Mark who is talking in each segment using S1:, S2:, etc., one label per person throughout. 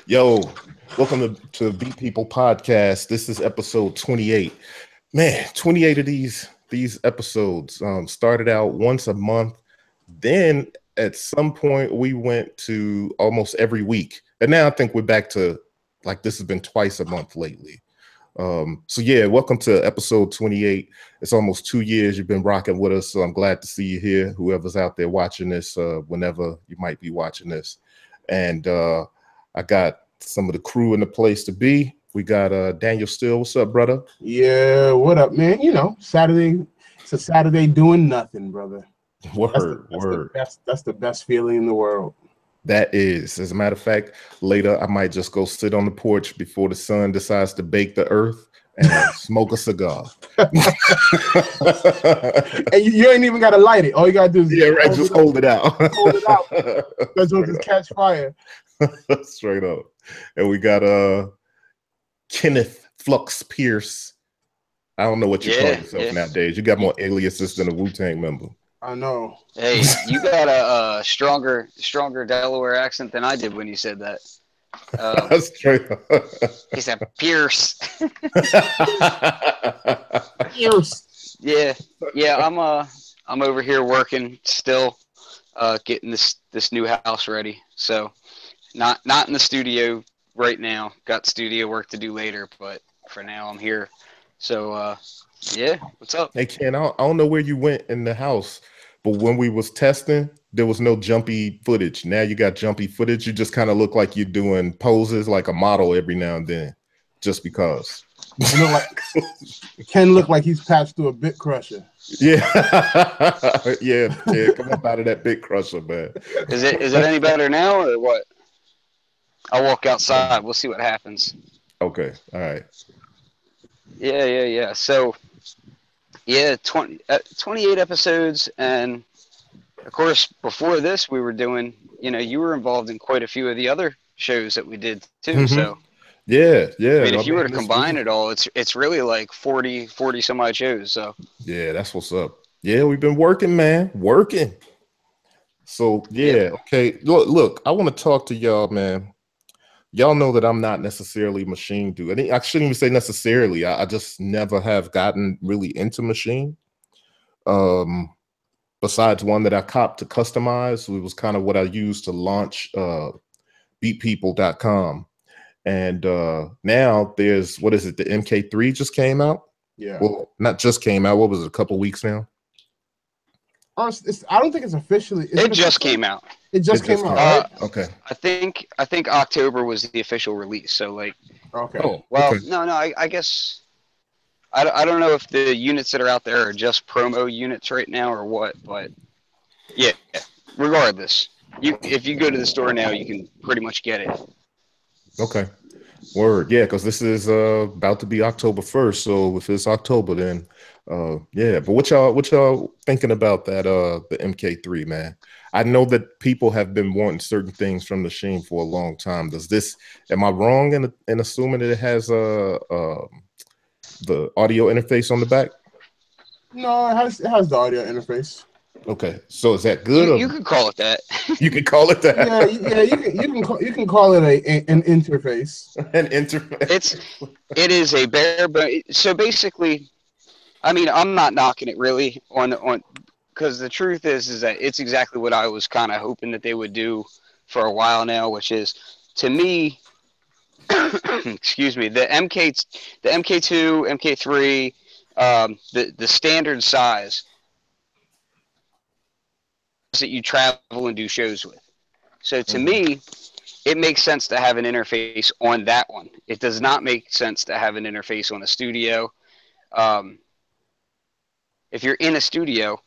S1: Yo, welcome to BeatPPL Podcast. This is episode 28. Man, 28 of these episodes started out once a month. Then at some point we went to almost every week. And now I think we're back to like this has been twice a month lately. So yeah, welcome to episode 28. It's almost 2 years you've been rocking with us. So I'm glad to see you here. Whoever's out there watching this, whenever you might be watching this. And I got some of the crew in the place to be. We got Daniel Steele. What's up, brother?
S2: Yeah, what up, man? You know, Saturday. It's a Saturday doing nothing, brother.
S1: Word.
S2: That's the best feeling in the world.
S1: That is. As a matter of fact, later I might just go sit on the porch before the sun decides to bake the earth and smoke a cigar.
S2: And you ain't even got to light it. All you got to do is
S1: hold it out.
S2: Hold it out. That's what just catch fire.
S1: Straight up. And we got Kenneth Flux Pierce. I don't know what you call yourself nowadays. You got more aliases than a Wu-Tang member.
S2: I know.
S3: Hey, you got a stronger Delaware accent than I did when you said that.
S1: That's straight up.
S3: He said Pierce.
S2: Pierce.
S3: Yeah. I'm over here working still, getting this new house ready. So. Not in the studio right now. Got studio work to do later, but for now I'm here. So yeah, what's up?
S1: Hey Ken, I don't know where you went in the house, but when we was testing, there was no jumpy footage. Now you got jumpy footage. You just kind of look like you're doing poses like a model every now and then, just because.
S2: You know, like Ken look like he's patched through a bit crusher.
S1: Yeah. yeah, come up out of that bit crusher, man.
S3: Is it any better now or what? I'll walk outside. We'll see what happens.
S1: Okay. All right.
S3: Yeah. So, yeah, 28 episodes. And, of course, before this, we were doing, you were involved in quite a few of the other shows that we did, too. Mm-hmm. So,
S1: yeah.
S3: I mean, if you were to combine it all, it's really like 40 some odd shows. So,
S1: yeah, that's what's up. Yeah, we've been working, man. Working. So, yeah. Okay. Look, I want to talk to y'all, man. Y'all know that I'm not necessarily Maschine dude. I shouldn't even say necessarily. I just never have gotten really into Maschine. Besides one that I copped to customize, it was kind of what I used to launch BeatPPL.com. And now there's, what is it? The MK3 just came out?
S2: Yeah.
S1: Well, not just came out. What was it? A couple weeks now?
S2: I don't think it's officially.
S3: It just came out.
S2: It just came out. Right?
S1: Okay.
S3: I think October was the official release. So like.
S2: Okay.
S3: Oh, well, okay. No. I guess. I don't know if the units that are out there are just promo units right now or what, but yeah. Regardless, if you go to the store now, you can pretty much get it.
S1: Okay. Word. Yeah, because this is about to be October 1st. So if it's October, then. Yeah, but what y'all thinking about that the MK3, man? I know that people have been wanting certain things from the Maschine for a long time. Am I wrong in assuming that it has the audio interface on the back?
S2: No, it has the audio interface.
S1: Okay, so is that good?
S3: You can call it that.
S1: You can call it that.
S2: Yeah, you can call it an interface.
S1: An interface.
S3: It is a bare bone. So basically. I mean, I'm not knocking it really on because the truth is that it's exactly what I was kind of hoping that they would do for a while now, which is to me, excuse me, the MK2, MK3, the standard size that you travel and do shows with. So to me, it makes sense to have an interface on that one. It does not make sense to have an interface on a studio. If you're in a studio,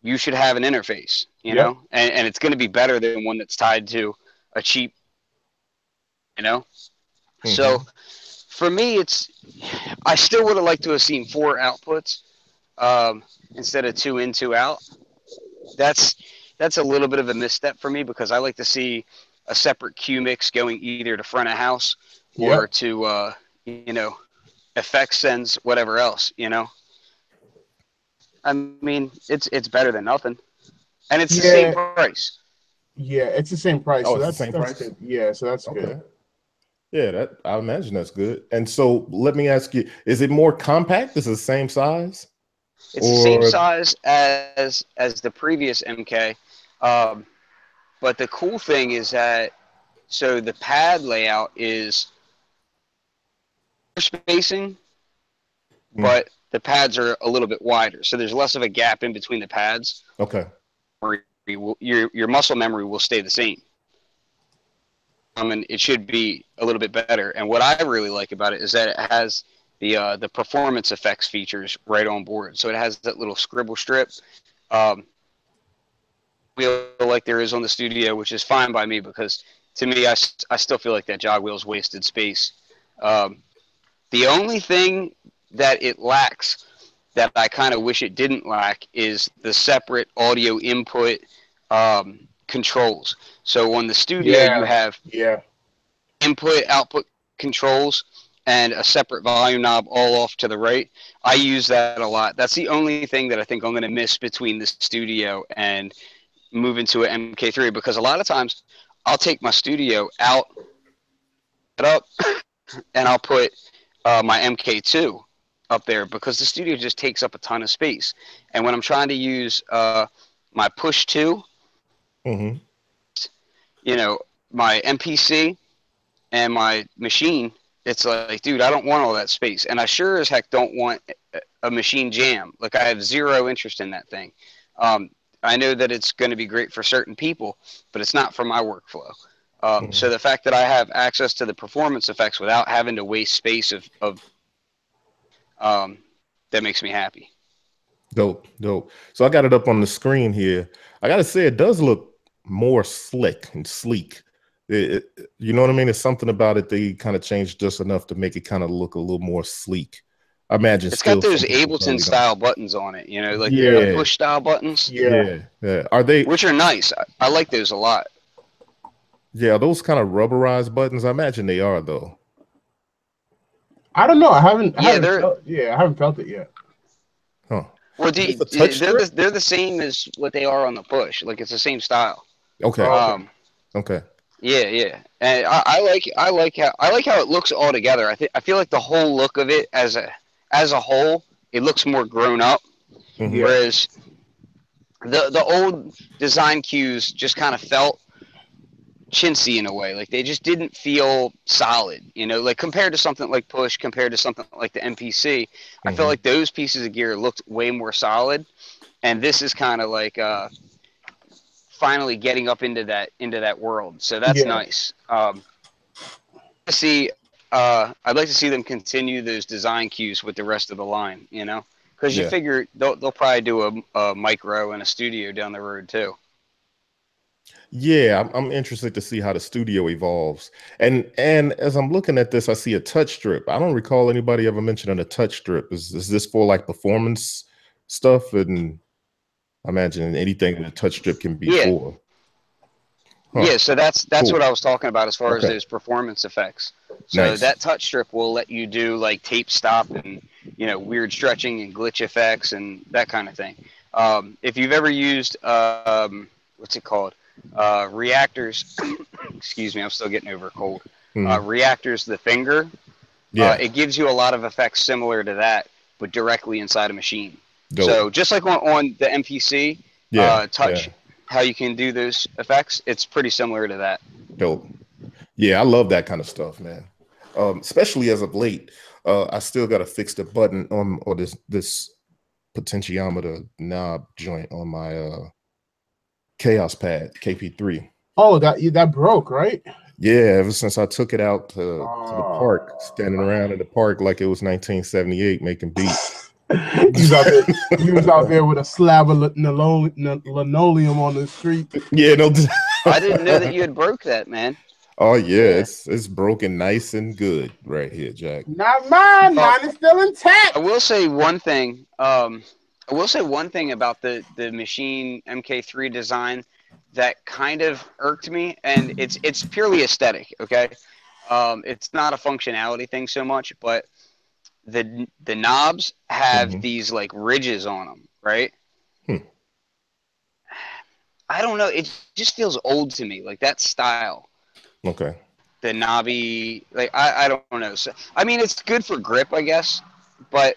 S3: you should have an interface, you know, and it's going to be better than one that's tied to a cheap, So for me, I still would have liked to have seen 4 outputs instead of 2 in, 2 out. That's a little bit of a misstep for me because I like to see a separate Q mix going either to front of house or to, effects sends, whatever else, I mean, it's better than nothing, and it's the same price.
S2: Yeah, it's the same price.
S1: Oh,
S2: So
S1: it's the
S2: that's
S1: same price?
S2: good. Yeah, so that's
S1: Okay.
S2: good.
S1: Yeah, that I imagine that's good. And so let me ask you, is it more compact? Is it the same size?
S3: It's the same
S1: Or
S3: size as the previous MK, um, but the cool thing is that so the pad layout is spacing, but the pads are a little bit wider, so there's less of a gap in between the pads.
S1: okay.
S3: Your muscle memory will stay the same. And it should be a little bit better. And what I really like about it is that it has the performance effects features right on board. So it has that little scribble strip, wheel like there is on the Studio, which is fine by me because to me, I still feel like that jog wheel is wasted space. The only thing that it lacks that I kind of wish it didn't lack is the separate audio input controls. So on the Studio, you have input output controls and a separate volume knob all off to the right. I use that a lot. That's the only thing that I think I'm going to miss between the Studio and moving to an MK3, because a lot of times I'll take my Studio out, up, and I'll put my MK2 up there because the Studio just takes up a ton of space. And when I'm trying to use my push 2, you know, my MPC and my Maschine, it's like, dude, I don't want all that space. And I sure as heck don't want a Maschine Jam. Like, I have zero interest in that thing. I know that it's going to be great for certain people, but it's not for my workflow. So the fact that I have access to the performance effects without having to waste space that makes me happy.
S1: Dope. So I got it up on the screen here. I got to say, it does look more slick and sleek. You know what I mean? It's something about it they kind of changed just enough to make it kind of look a little more sleek. I imagine
S3: it's got those Ableton style buttons on it, you know, like the push style buttons.
S1: Yeah. Are they?
S3: Which are nice. I like those a lot.
S1: Yeah, those kind of rubberized buttons. I imagine they are, though.
S2: I don't know. I haven't felt it yet.
S1: Huh.
S3: Well, they're the same as what they are on the push. Like, it's the same style.
S1: Okay. Okay.
S3: Yeah. And I like how it looks all together. I feel like the whole look of it as a whole, it looks more grown up. Whereas the old design cues just kind of felt chintzy in a way. Like, they just didn't feel solid, you know, like compared to something like push, compared to something like the MPC. I felt like those pieces of gear looked way more solid, and this is kind of like finally getting up into that world. So that's nice. I'd like to see them continue those design cues with the rest of the line, you know, because you figure they'll probably do a micro and a Studio down the road too.
S1: Yeah, I'm interested to see how the Studio evolves. And as I'm looking at this, I see a touch strip. I don't recall anybody ever mentioning a touch strip. Is this for like performance stuff? And I imagine anything that a touch strip can be for.
S3: Yeah, so that's cool. What I was talking about as far as those performance effects. So that touch strip will let you do like tape stop and, you know, weird stretching and glitch effects and that kind of thing. If you've ever used what's it called? Reactors, excuse me, I'm still getting over a cold. Reactors, the finger, it gives you a lot of effects similar to that, but directly inside a Maschine. Dope. So just like on the MPC, touch, how you can do those effects, it's pretty similar to that.
S1: Dope. Yeah, I love that kind of stuff, man. Especially as of late, I still got to fix the button on or this potentiometer knob joint on my Chaos Pad KP3.
S2: Oh, that broke, right?
S1: Yeah, ever since I took it out to the park, standing around in the park like it was 1978 making beats.
S2: You was out there with a slab of linoleum on the street.
S1: Yeah, no.
S3: I didn't know that you had broke that, man.
S1: Oh yeah, it's broken nice and good right here, Jack.
S2: Not mine. Mine is still intact.
S3: I will say one thing. About the Maschine MK3 design that kind of irked me, and it's purely aesthetic. Okay, it's not a functionality thing so much, but the knobs have these like ridges on them, right? I don't know. It just feels old to me, like that style.
S1: Okay.
S3: The knobby, like I don't know. So I mean, it's good for grip, I guess, but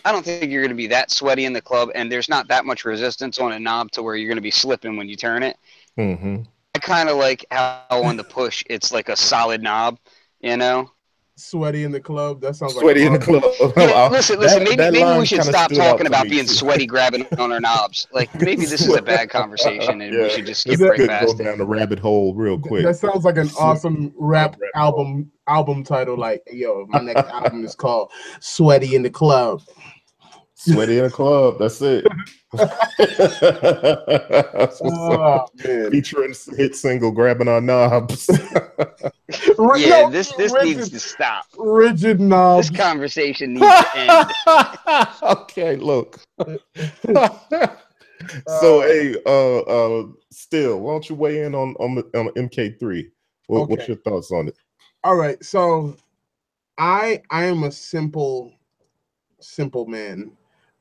S3: I don't think you're going to be that sweaty in the club, and there's not that much resistance on a knob to where you're going to be slipping when you turn it.
S1: Mm-hmm.
S3: I kind of like how on the push it's like a solid knob, you know.
S2: Sweaty in the club. That sounds like
S1: Sweaty in the club.
S3: Yeah, listen. Maybe we should stop talking about being
S1: too.
S3: sweaty grabbing on our knobs. Like maybe this is a bad conversation, and we should just skip right past
S1: it. Go down the rabbit hole real quick.
S2: That sounds like an awesome rap album title. Like, yo, my next album is called "Sweaty in the Club."
S1: Sweaty in the club. That's it. Featuring hit single "Grabbing Our Knobs."
S3: Yeah, this needs to stop.
S2: Rigid knobs.
S3: This conversation needs to end.
S1: Okay, look. So, hey, Steele, why don't you weigh in on MK3? What's your thoughts on it?
S2: All right, so I am a simple man.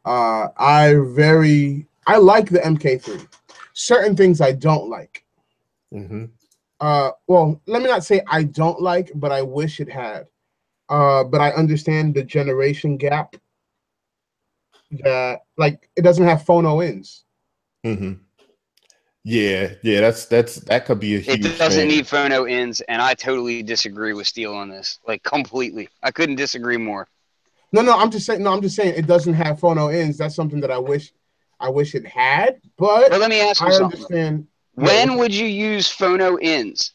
S2: I like the MK3. Certain things I don't like.
S1: Mm-hmm.
S2: Well, let me not say I don't like, but I wish it had. But I understand the generation gap. That like it doesn't have phono ins.
S1: Mm-hmm. Yeah, that could be a huge.
S3: It doesn't need phono ins, and I totally disagree with Steele on this, like completely. I couldn't disagree more.
S2: No, I'm just saying it doesn't have phono ins. That's something that I wish it had. But
S3: let me ask you something.
S2: Understand.
S3: When would you use phono ins?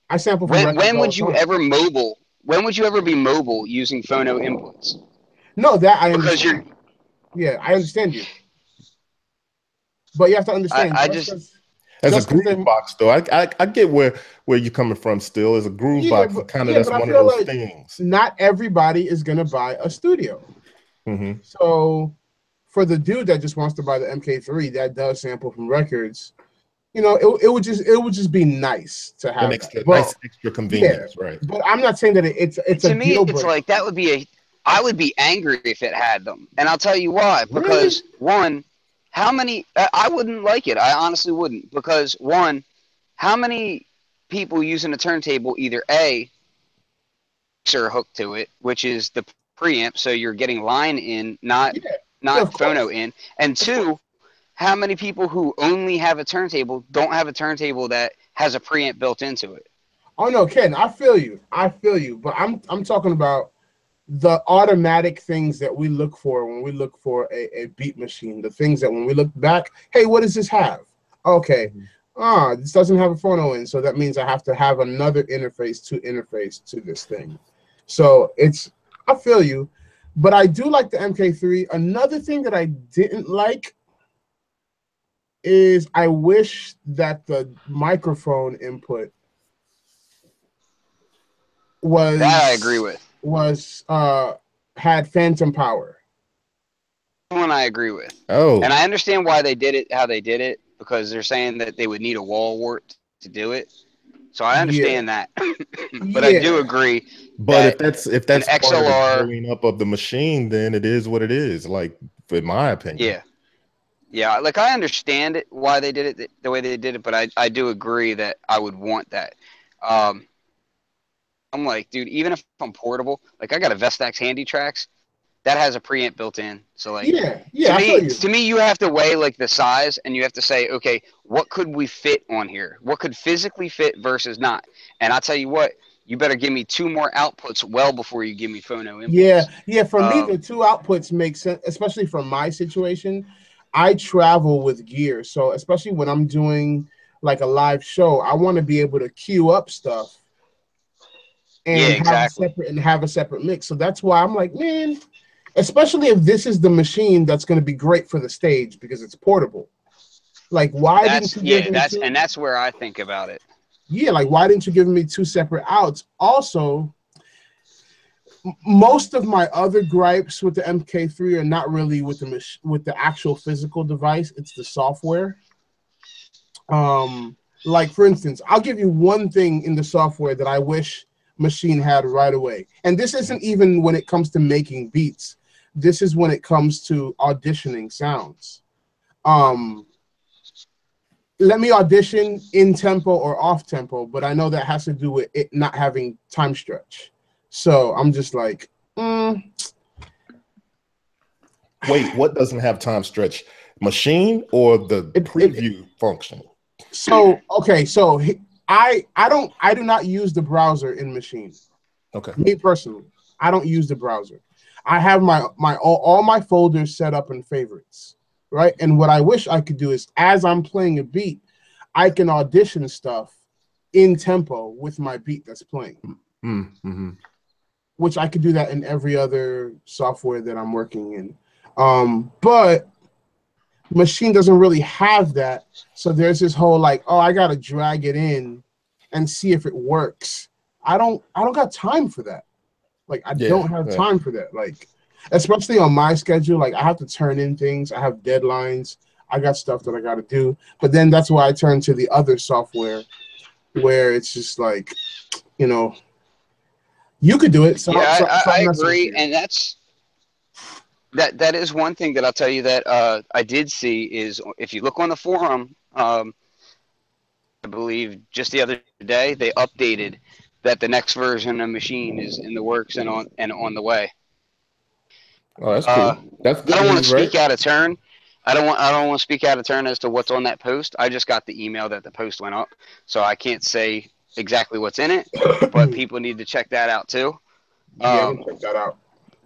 S2: I sample from
S3: when would you ever mobile? When would you ever be mobile using phono inputs?
S2: No, that I understand.
S3: Because you're.
S2: Yeah, I understand you. But you have to understand.
S1: As a groove box, though, I get where you're coming from. Still, as a groove box, that's one of those things.
S2: Not everybody is gonna buy a studio.
S1: Mm-hmm.
S2: So, for the dude that just wants to buy the MK3, that does sample from records. You know, it would just be nice to have
S1: nice extra convenience, right?
S2: But I'm not saying that it's
S3: to me. It's like that would be I would be angry if it had them, and I'll tell you why. Because one. How many? I wouldn't like it. I honestly wouldn't, because one, how many people using a turntable either A, mixer hooked to it, which is the preamp, so you're getting line in, not phono in, and two, how many people who only have a turntable don't have a turntable that has a preamp built into it?
S2: Oh no, Ken, I feel you, but I'm talking about the automatic things that we look for when we look for a beat machine, the things that when we look back, hey, what does this have? Okay, this doesn't have a phono in, so that means I have to have another interface to this thing. So I feel you, but I do like the MK3. Another thing that I didn't like is I wish that the microphone input was
S3: that I agree with.
S2: Had phantom power.
S3: One I agree with.
S1: Oh,
S3: and I understand why they did it, how they did it, because they're saying that they would need a wall wart to do it. So I understand that, but I do agree.
S1: But if that's
S3: XLR
S1: part of the growing up of the machine, then it is what it is. Like, in my opinion.
S3: Yeah. Like I understand it why they did it the way they did it, but I do agree that I would want that. I'm like, dude, even if I'm portable, like I got a Vestax Handy Tracks that has a preamp built in. So like, to me, you have to weigh like the size, and you have to say, okay, what could we fit on here? What could physically fit versus not? And I'll tell you what, you better give me 2 more outputs well before you give me phono inputs.
S2: Yeah. For me, the 2 outputs make sense, especially for my situation. I travel with gear, so especially when I'm doing like a live show, I want to be able to queue up stuff. And have a separate mix. So that's why I'm like, man, especially if this is the machine that's going to be great for the stage because it's portable. Like, why didn't you give me two?
S3: And that's where I think about it.
S2: Yeah, like, why didn't you give me 2 separate outs? Also, most of my other gripes with the MK3 are not really with the actual physical device. It's the software. Like, for instance, I'll give you one thing in the software that I wish Maschine had right away. And this isn't even when it comes to making beats. This is when it comes to auditioning sounds. let me audition in tempo or off tempo, but I know that has to do with it not having time stretch. So I'm just like,
S1: Wait, what doesn't have time stretch? Maschine or the preview function?
S2: So okay, so I do not use the browser in Maschine.
S1: Okay.
S2: Me personally, I don't use the browser. I have all my folders set up in favorites, right? And what I wish I could do is, as I'm playing a beat, I can audition stuff in tempo with my beat that's playing.
S1: Mm-hmm.
S2: Which I could do that in every other software that I'm working in. But Maschine doesn't really have that. So there's this whole like, oh, I gotta drag it in and see if it works. I don't got time for that. Like I don't have time for that. Like, especially on my schedule, like I have to turn in things. I have deadlines. I got stuff that I gotta do. But then that's why I turn to the other software where it's just like, you know, you could do it. So
S3: I agree, and that is one thing that I'll tell you that I did see is if you look on the forum, I believe just the other day they updated that the next version of Maschine is in the works and on the way.
S1: Oh, that's cool. That's good.
S3: I don't want to speak out of turn. I don't want to speak out of turn as to what's on that post. I just got the email that the post went up, so I can't say exactly what's in it. But people need to check that out too.
S2: Yeah, check that out.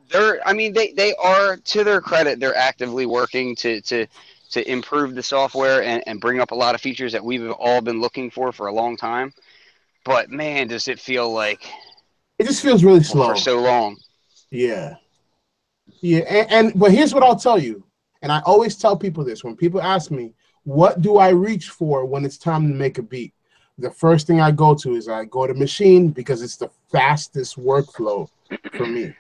S3: They are, to their credit, they're actively working to improve the software and bring up a lot of features that we've all been looking for a long time. But man, does it feel like
S2: it just feels really slow
S3: for so long.
S2: Yeah. But here's what I'll tell you, and I always tell people this when people ask me, what do I reach for when it's time to make a beat? The first thing I go to is I go to Maschine because it's the fastest workflow for me.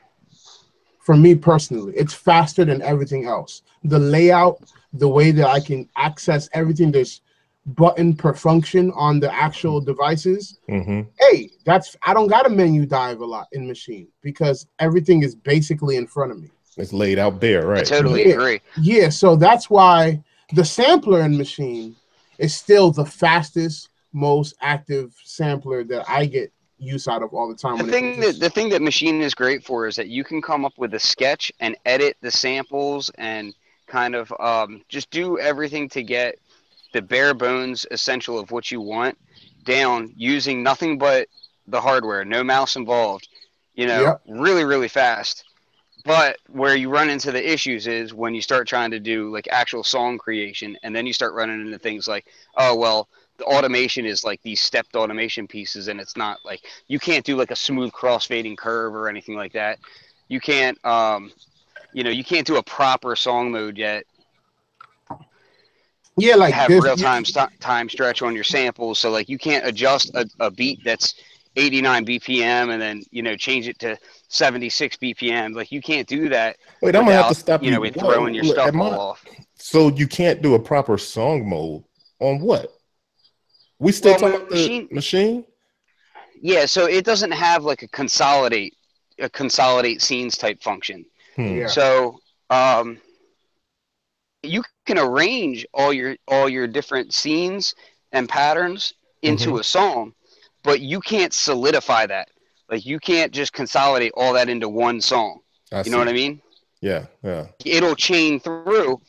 S2: For me personally, it's faster than everything else. The layout, the way that I can access everything, there's button per function on the actual devices.
S1: Mm-hmm.
S2: Hey, I don't got to menu dive a lot in Maschine because everything is basically in front of me.
S1: It's laid out bare, right?
S3: I totally agree.
S2: Yeah, so that's why the sampler in Maschine is still the fastest, most active sampler that I get use out of all the time.
S3: The thing that Maschine is great for is that you can come up with a sketch and edit the samples and kind of just do everything to get the bare bones essential of what you want down using nothing but the hardware, no mouse involved, really, really fast. But where you run into the issues is when you start trying to do like actual song creation, and then you start running into things like, oh, well, the automation is like these stepped automation pieces, and it's not like you can't do like a smooth crossfading curve or anything like that. You can't, you can't do a proper song mode yet.
S2: Yeah, like
S3: have real time stretch on your samples, so like you can't adjust a beat that's 89 BPM and then change it to 76 BPM. Like you can't do that.
S1: Wait, I'm gonna have to stop you.
S3: With throwing your stuff all off.
S1: So you can't do a proper song mode on what? We still talking about the Maschine?
S3: Yeah, so it doesn't have like a consolidate scenes type function.
S2: Yeah.
S3: So you can arrange all your different scenes and patterns into a song, but you can't solidify that. Like you can't just consolidate all that into one song. You know what I mean?
S1: Yeah.
S3: It'll chain through,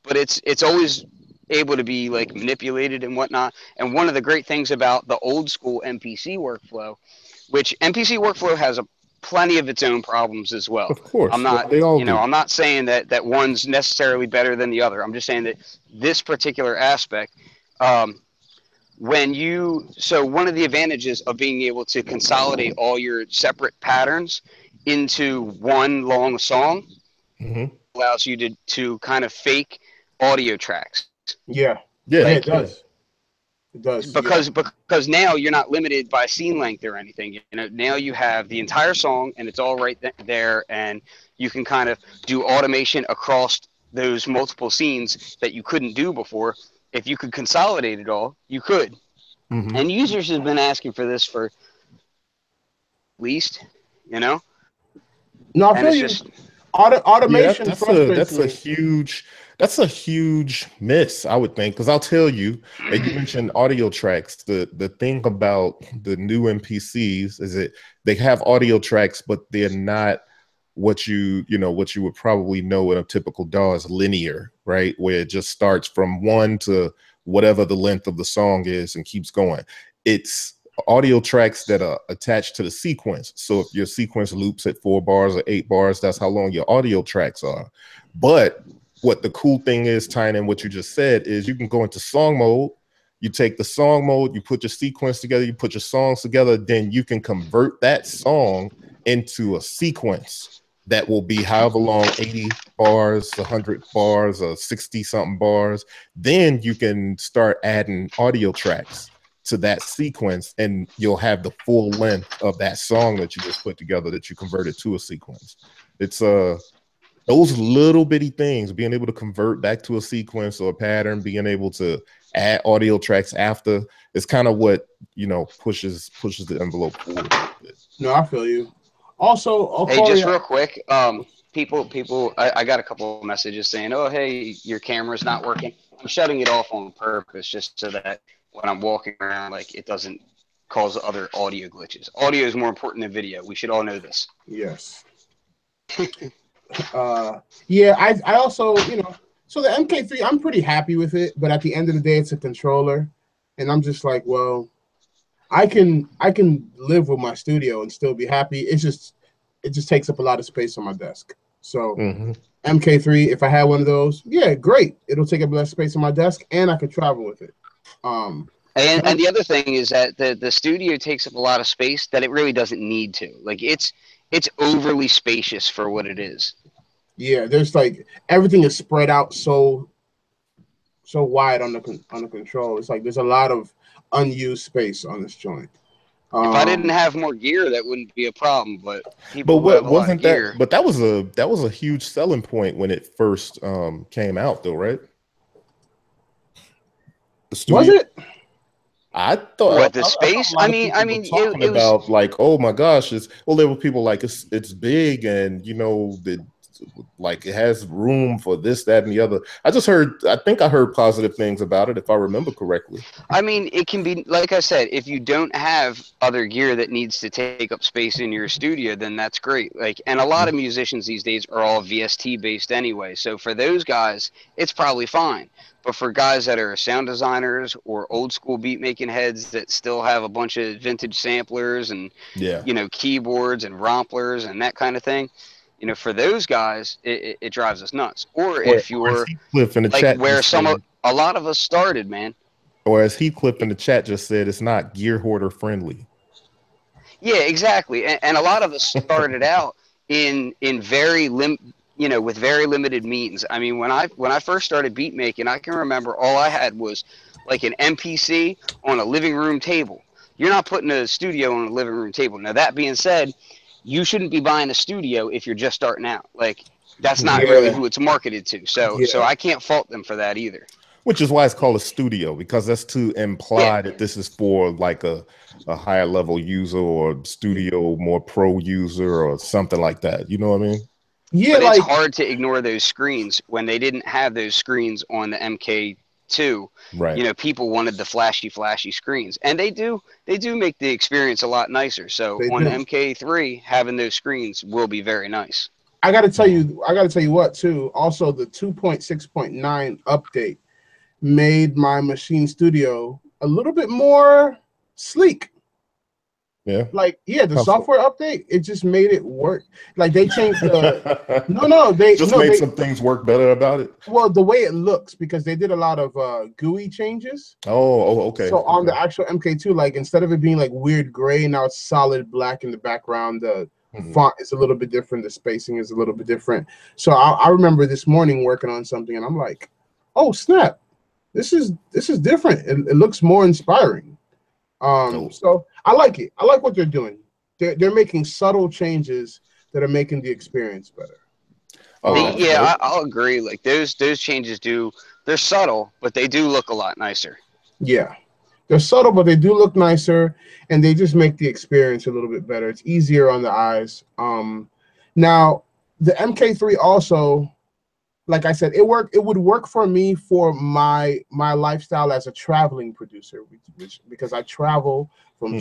S3: but it's always able to be like manipulated and whatnot. And one of the great things about the old school MPC workflow, which MPC workflow has plenty of its own problems as well.
S1: Of course.
S3: I'm not, I'm not saying that one's necessarily better than the other. I'm just saying that this particular aspect, one of the advantages of being able to consolidate all your separate patterns into one long song allows you to kind of fake audio tracks.
S2: Yeah,
S3: it
S2: does. It does
S3: because now you're not limited by scene length or anything. Now you have the entire song and it's all right there, and you can kind of do automation across those multiple scenes that you couldn't do before. If you could consolidate it all, you could. And users have been asking for this for at least,
S2: No, I feel you. Automation.
S1: Yeah, that's a That's a huge miss, I would think, because I'll tell you, and you mentioned audio tracks. The thing about the new MPCs is that they have audio tracks, but they're not what you would probably know in a typical DAW as linear, right? Where it just starts from 1 to whatever the length of the song is and keeps going. It's audio tracks that are attached to the sequence. So if your sequence loops at 4 bars or 8 bars, that's how long your audio tracks are. But what the cool thing is, tying in what you just said, is you can go into song mode. You take the song mode, you put your sequence together, you put your songs together, then you can convert that song into a sequence that will be however long, 80 bars, 100 bars, or 60 something bars. Then you can start adding audio tracks to that sequence, and you'll have the full length of that song that you just put together that you converted to a sequence. It's those little bitty things, being able to convert back to a sequence or a pattern, being able to add audio tracks after, is kind of what, pushes the envelope forward.
S2: No, I feel you. Also,
S3: hey, just real quick, people, I got a couple of messages saying, oh, hey, your camera's not working. I'm shutting it off on purpose just so that when I'm walking around, like, it doesn't cause other audio glitches. Audio is more important than video. We should all know this.
S2: Yes. Yeah, I also, so the MK3, I'm pretty happy with it, but at the end of the day, it's a controller, and I'm just like, well, I can live with my studio and still be happy. It just takes up a lot of space on my desk. So MK3, if I had one of those, yeah, great. It'll take up less space on my desk, and I could travel with it.
S3: And the other thing is that the studio takes up a lot of space that it really doesn't need to. Like, it's overly spacious for what it is.
S2: Yeah, there's like everything is spread out so wide on the control. It's like there's a lot of unused space on this joint.
S3: If I didn't have more gear, that wouldn't be a problem. But
S1: wasn't that? But that was a huge selling point when it first came out, though, right?
S2: Was it?
S1: I thought
S3: the space. I mean,
S1: talking about like, oh my gosh, there were people like it's big, and like it has room for this, that, and the other. I think I heard positive things about it, if I remember correctly.
S3: I mean, it can be, like I said, if you don't have other gear that needs to take up space in your studio, then that's great. Like, and a lot of musicians these days are all VST based anyway. So for those guys, it's probably fine. But for guys that are sound designers or old school beat making heads that still have a bunch of vintage samplers and, keyboards and romplers and that kind of thing, for those guys, it drives us nuts. Or if you're
S1: Cliff in the
S3: like
S1: chat
S3: where a lot of us started, man.
S1: Or as Heathcliff in the chat just said, it's not gear hoarder friendly.
S3: Yeah, exactly. And a lot of us started out in very with very limited means. I mean, when I first started beat making, I can remember all I had was like an MPC on a living room table. You're not putting a studio on a living room table. Now, that being said, you shouldn't be buying a studio if you're just starting out. Like, that's not really who it's marketed to. So I can't fault them for that either.
S1: Which is why it's called a studio, because that's to imply that this is for like a higher level user or studio, more pro user or something like that. You know what I mean?
S3: Yeah, but it's hard to ignore those screens when they didn't have those screens on the MK2.
S1: Right.
S3: People wanted the flashy screens, and they do make the experience a lot nicer. So on the MK3, having those screens will be very nice.
S2: I got to tell you what too. Also, the 2.6.9 update made my Maschine studio a little bit more sleek.
S1: Yeah.
S2: The software update, it just made it work. Like, they changed the they
S1: made some things work better about it.
S2: Well, the way it looks, because they did a lot of GUI changes.
S1: Oh, okay.
S2: So on the actual MK2, like, instead of it being like weird gray, now it's solid black in the background. The font is a little bit different. The spacing is a little bit different. So I remember this morning working on something, and I'm like, oh snap, this is different. It looks more inspiring. So I like it. I like what they're doing. They're making subtle changes that are making the experience better.
S3: I'll agree. Like, those changes they're subtle, but they do look a lot nicer.
S2: Yeah, they're subtle, but they do look nicer, and they just make the experience a little bit better. It's easier on the eyes. Now the MK3 also, like I said, it would work for me for my lifestyle as a traveling producer, because I travel from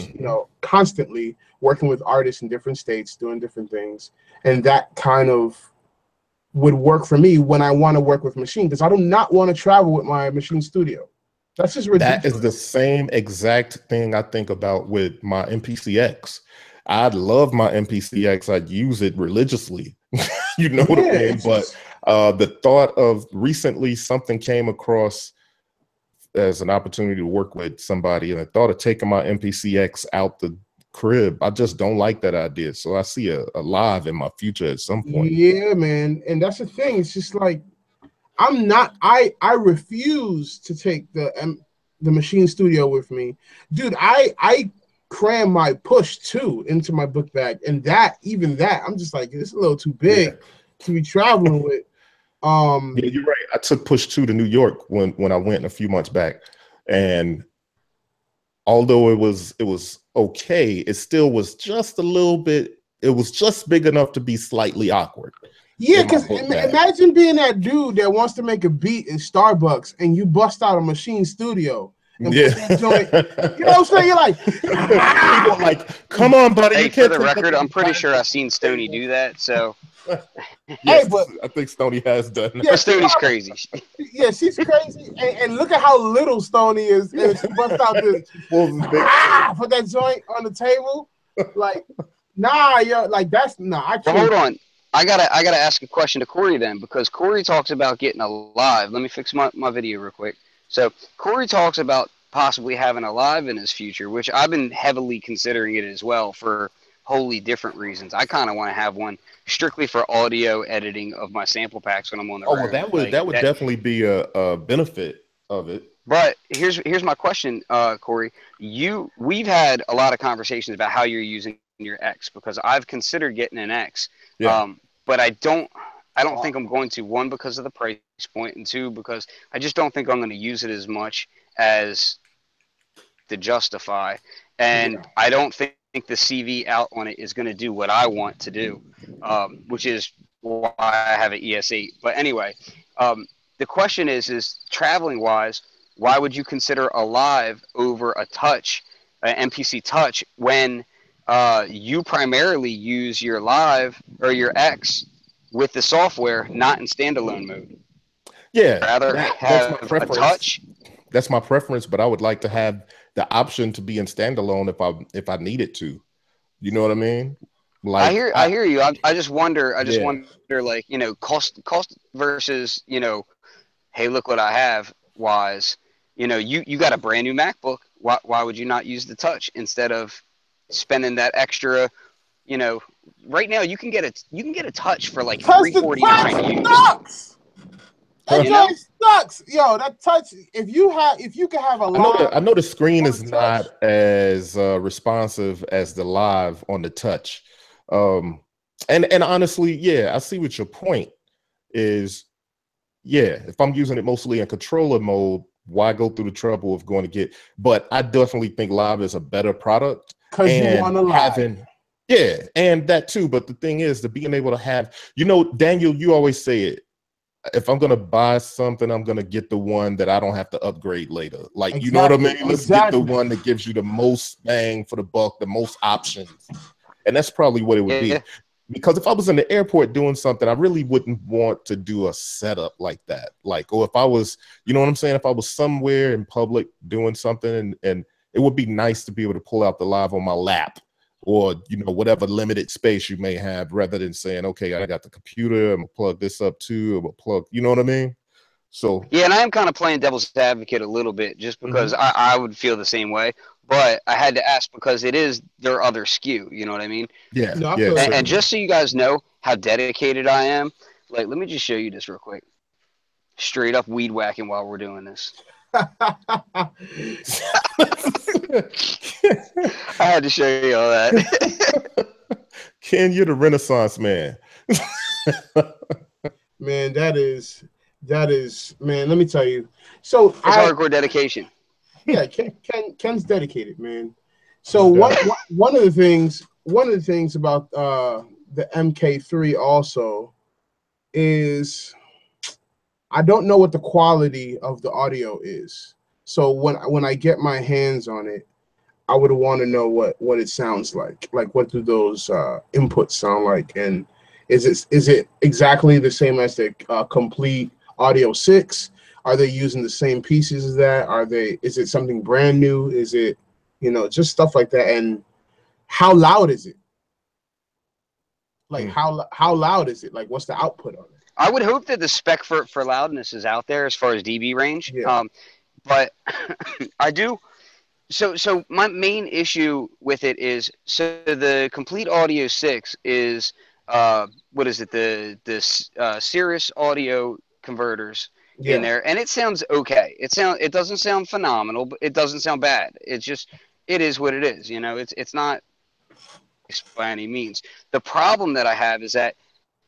S2: constantly working with artists in different states, doing different things, and that kind of would work for me when I want to work with Maschine, because I do not want to travel with my Maschine studio. That's just ridiculous.
S1: That is the same exact thing I think about with my MPCX. I love my MPCX. I use it religiously. You know what I mean? But the thought of recently something came across as an opportunity to work with somebody, and the thought of taking my MPCX out the crib, I just don't like that idea. So I see a live in my future at some point.
S2: Yeah, man. And that's the thing. It's just like, I refuse to take the Maschine studio with me. Dude, I cram my Push 2 into my book bag, and even that, I'm just like, it's a little too big to be traveling with.
S1: Yeah, you're right. I took Push 2 to New York when I went a few months back, and although it was okay, it still was just a little bit. It was just big enough to be slightly awkward.
S2: Yeah, because imagine being that dude that wants to make a beat in Starbucks and you bust out a Maschine studio. And put that joint, you know what I'm saying? You're like,
S1: people like, come on, buddy.
S3: Hey, for the record, I'm pretty sure I've seen Stoney do that. So,
S1: yes, but I think Stoney has done that.
S3: Yeah, Stoney's crazy.
S2: Yeah, she's crazy. And look at how little Stoney is. And she bust out this, put that joint on the table. Like, nah, yo, like that's I can't.
S3: Well, hold on. I gotta ask a question to Corry then, because Corry talks about getting a live. Let me fix my video real quick. So Corry talks about possibly having a live in his future, which I've been heavily considering it as well for wholly different reasons. I kind of want to have one strictly for audio editing of my sample packs when I'm on the road.
S1: Well, that would definitely be a benefit of it.
S3: But here's my question, Corry. We've had a lot of conversations about how you're using your X, because I've considered getting an X, but I don't think I'm going to, one, because of the price point, and two, because I just don't think I'm going to use it as much as the Justify, and I don't think the CV out on it is going to do what I want to do, which is why I have an ES8. But anyway, the question is traveling wise, why would you consider a live over a Touch, an MPC Touch, when you primarily use your live or your X with the software, not in standalone mode?
S1: Yeah,
S3: rather have
S1: that's my preference.
S3: A Touch.
S1: That's my preference, but I would like to have the option to be in standalone if I needed to. You know what I mean? Like,
S3: I hear you. I just wonder. Wonder, like, cost versus, hey, look what I have. Wise, you got a brand new MacBook. Why would you not use the Touch instead of spending that extra? Right now you can get a Touch for like $349.
S2: Sucks. That sucks, yo. That Touch. If you can have a live,
S1: I know the screen is not as responsive as the live on the Touch, and honestly, yeah, I see what your point is. Yeah, if I'm using it mostly in controller mode, why go through the trouble of going to get? But I definitely think live is a better product.
S2: Because you want to live.
S1: Yeah, and that too. But the thing is, to being able to have, Daniel, you always say it. If I'm going to buy something, I'm going to get the one that I don't have to upgrade later. Like, exactly. You know what I mean? Let's get the one that gives you the most bang for the buck, the most options. And that's probably what it would be. Because if I was in the airport doing something, I really wouldn't want to do a setup like that. Like, or if I was, you know what I'm saying? If I was somewhere in public doing something, and it would be nice to be able to pull out the live on my lap, or, whatever limited space you may have, rather than saying, okay, I got the computer, I'm gonna plug this up too, I'm gonna plug, you know what I mean? So
S3: yeah, and I am kind of playing devil's advocate a little bit, just because I would feel the same way. But I had to ask because it is their other SKU, you know what I mean?
S1: Yeah.
S2: No,
S3: and just so you guys know how dedicated I am, like, let me just show you this real quick. Straight up weed whacking while we're doing this. I had to show you all that.
S1: Ken, you're the Renaissance man.
S2: Man, that is, man, let me tell you. So
S3: it's hardcore dedication.
S2: Yeah, Ken's dedicated, man. So one of the things about the MK3 also is I don't know what the quality of the audio is. So when I get my hands on it, I would want to know what it sounds like. Like, what do those inputs sound like? And is it exactly the same as the complete Audio 6? Are they using the same pieces as that? Is it something brand new? Is it, just stuff like that? And how loud is it? Like, how loud is it? Like, what's the output on it?
S3: I would hope that the spec for loudness is out there as far as dB range.
S2: Yeah.
S3: But I do. So my main issue with it is, so the complete Audio 6 is what is it, the Cirrus audio converters in there, and it sounds okay. It doesn't sound phenomenal, but it doesn't sound bad. It is what it is. It's not by any means. The problem that I have is that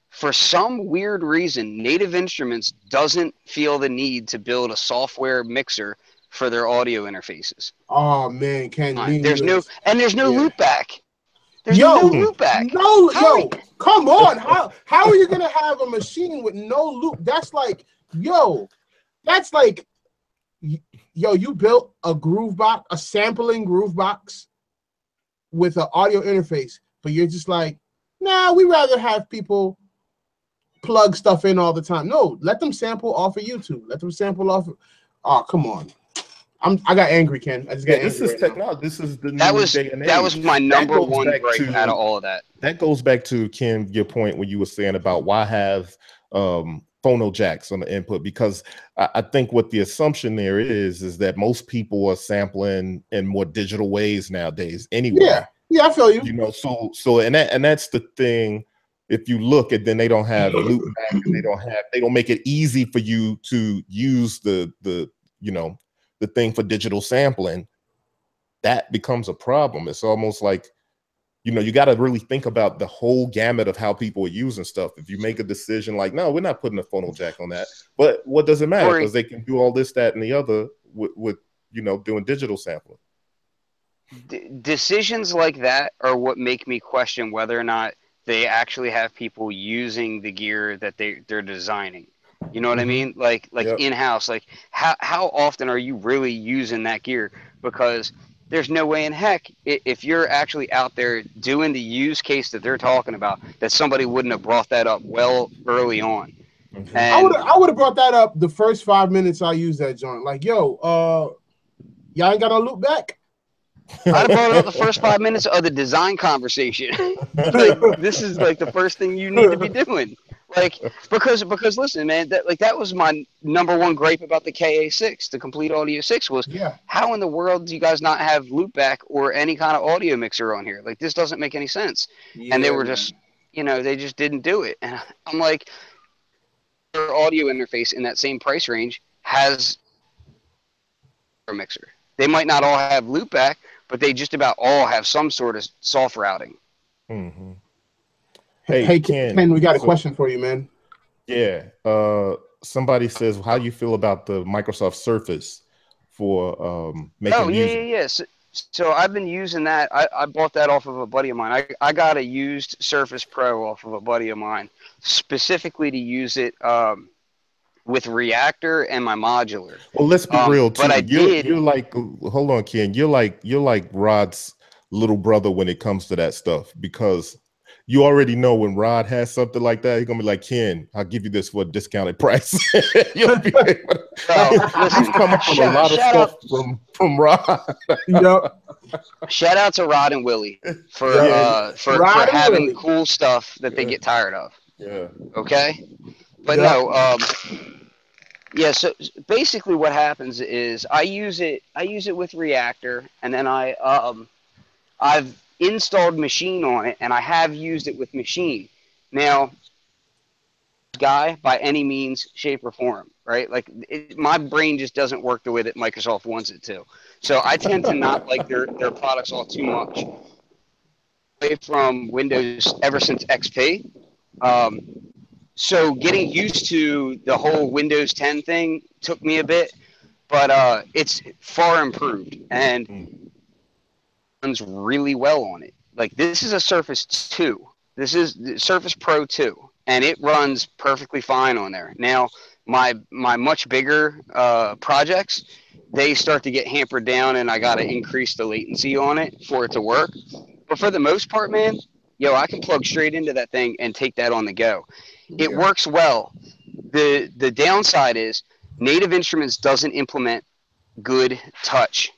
S3: for some weird reason, Native Instruments doesn't feel the need to build a software mixer for their audio interfaces.
S2: Oh man,
S3: there's no loopback. There's
S2: no
S3: loopback.
S2: Yo, come on. How are you gonna have a machine with no loop? That's like, you built a groove box, a sampling groove box with an audio interface, but you're just like, nah, we rather have people plug stuff in all the time. No, let them sample off of YouTube. Let them sample off of, oh, come on. I got angry, Ken. I just got angry.
S1: This is technology. This is the
S3: new
S1: day and age.
S3: That was my number one gripe out of all of that.
S1: That goes back to, Ken, your point when you were saying about why have phono jacks on the input, because I think what the assumption there is that most people are sampling in more digital ways nowadays anyway.
S2: Yeah, I feel you.
S1: So that's the thing. If you look at, then they don't have loop back, and they don't make it easy for you to use the thing for digital sampling. That becomes a problem. It's almost like, you got to really think about the whole gamut of how people are using stuff. If you make a decision like, no, we're not putting a phono jack on that, but what does it matter? Because they can do all this, that, and the other with doing digital sampling.
S3: Decisions like that are what make me question whether or not they actually have people using the gear that they're designing. You know what I mean? Like in-house, like how often are you really using that gear? Because there's no way in heck, if you're actually out there doing the use case that they're talking about, that somebody wouldn't have brought that up well early on.
S2: And I would have brought that up the first 5 minutes I used that joint. Like, yo, y'all ain't got no loop back?
S3: I'd have brought it up the first 5 minutes of the design conversation. Like, this is like the first thing you need to be doing. Like, because listen, man, that was my number one gripe about the KA6, the Complete Audio 6, was how in the world do you guys not have loopback or any kind of audio mixer on here? Like, this doesn't make any sense. And they were just, they just didn't do it. And I'm like, their audio interface in that same price range has a mixer. They might not all have loopback, but they just about all have some sort of soft routing.
S1: Mm-hmm.
S2: Hey, Ken, we got a question for you, man.
S1: Yeah. Somebody says, how do you feel about the Microsoft Surface for making music?
S3: Yeah. So I've been using that. I bought that off of a buddy of mine. I got a used Surface Pro off of a buddy of mine, specifically to use it with Reactor and my modular.
S1: Well, let's be real too. But you're like, hold on, Ken. You're like Rod's little brother when it comes to that stuff, because you already know when Rod has something like that, he's gonna be like, Ken, I'll give you this for a discounted price. You'll be able to, he's come up with a lot of stuff from Rod.
S3: Shout out to Rod and Willie for having cool stuff that they get tired of.
S1: Yeah.
S3: Okay. But so basically what happens is I use it with Reactor, and then I've installed Maschine on it, and I have used it with Maschine. Now, guy by any means, shape, or form, right? Like, my brain just doesn't work the way that Microsoft wants it to. So I tend to not like their products all too much. Away from Windows ever since XP. So getting used to the whole Windows 10 thing took me a bit, but it's far improved and runs really well on it. Like, this is a Surface 2. This is the Surface Pro 2, and it runs perfectly fine on there. Now, my much bigger projects, they start to get hampered down, and I got to increase the latency on it for it to work. But for the most part, man, yo, I can plug straight into that thing and take that on the go. It works well. The downside is Native Instruments doesn't implement good touch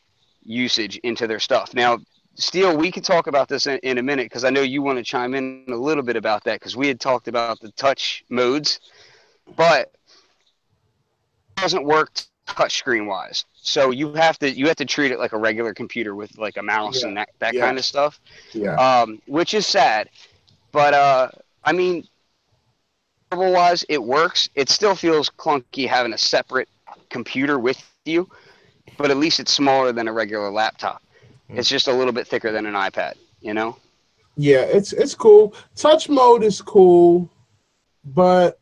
S3: usage into their stuff. Now, Steele, we could talk about this in a minute, because I know you want to chime in a little bit about that, because we had talked about the touch modes, but it doesn't work touchscreen wise. So you have to treat it like a regular computer with like a mouse and that kind of stuff.
S2: Yeah.
S3: Which is sad. But I mean, wise, it works. It still feels clunky having a separate computer with you, but at least it's smaller than a regular laptop. It's just a little bit thicker than an iPad, you know?
S2: Yeah, it's cool. Touch mode is cool, but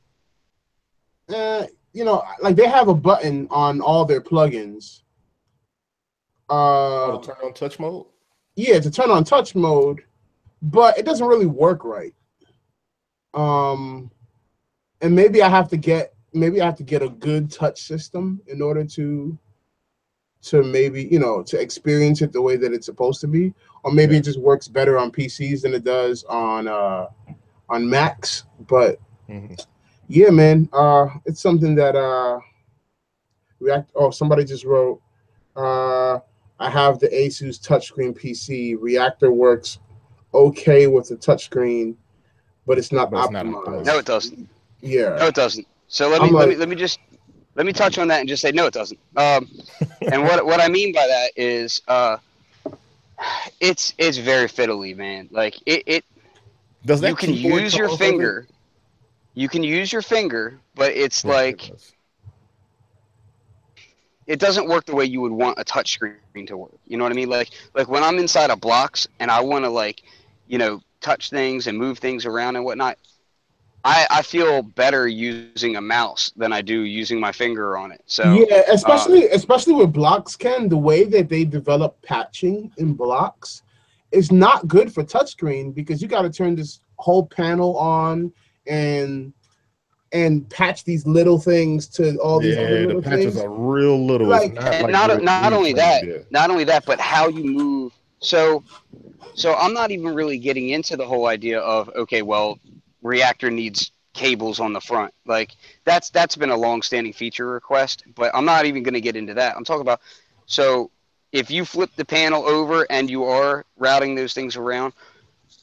S2: you know, like they have a button on all their plugins.
S1: To turn on touch mode?
S2: Yeah, to turn on touch mode, but it doesn't really work right. And maybe I have to get a good touch system in order to maybe, you know, to experience it the way that it's supposed to be, or maybe it just works better on PCs than it does on Macs. But yeah, man, it's something that somebody just wrote. I have the Asus touchscreen PC. Reactor works okay with the touchscreen, but it's not optimized.
S3: No, it doesn't.
S2: Yeah.
S3: No, it doesn't. So let me touch on that and just say no, it doesn't. And what I mean by that is, it's very fiddly, man. Like it
S1: does that
S3: you can use your finger. You can use your finger, but it's like it doesn't work the way you would want a touch screen to work. You know what I mean? Like when I'm inside of blocks and I want to, like, you know, touch things and move things around and whatnot, I feel better using a mouse than I do using my finger on it. So
S2: yeah, especially with blocks, Ken, the way that they develop patching in blocks is not good for touchscreen, because you got to turn this whole panel on and patch these little things to all these other little
S1: patches
S2: things.
S1: are real little.
S2: Like,
S3: not only that, but how you move. So I'm not even really getting into the whole idea of, okay, well, Reactor needs cables on the front. Like that's been a long-standing feature request, but I'm not even going to get into that. I'm talking about, so if you flip the panel over and you are routing those things around,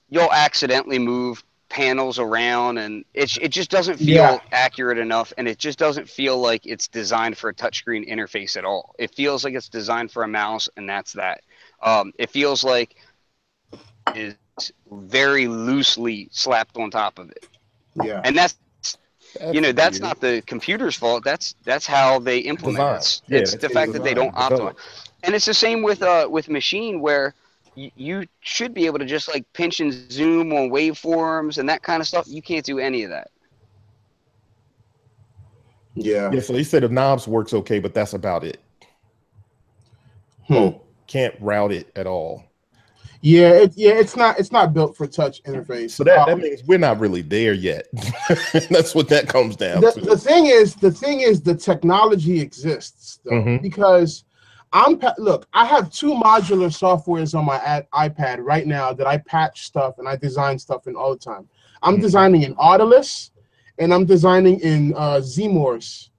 S3: you'll accidentally move panels around, and it just doesn't feel accurate enough, and it just doesn't feel like it's designed for a touchscreen interface at all. It feels like it's designed for a mouse, and that's that. It feels like it's very loosely slapped on top of it.
S2: Yeah.
S3: And that's that's not the computer's fault. That's how they implement it. It's the fact that they don't optimize. And it's the same with Maschine, where you should be able to just like pinch and zoom on waveforms and that kind of stuff. You can't do any of that.
S2: Yeah.
S1: So he said the knobs works okay, but that's about it. Can't route it at all.
S2: Yeah, it's not built for touch interface.
S1: So that means we're not really there yet. That's what that comes down to.
S2: The thing is, the technology exists though, because I have 2 modular softwares on my iPad right now that I patch stuff and I design stuff in all the time. I'm designing in Autolus and I'm designing in ZMorse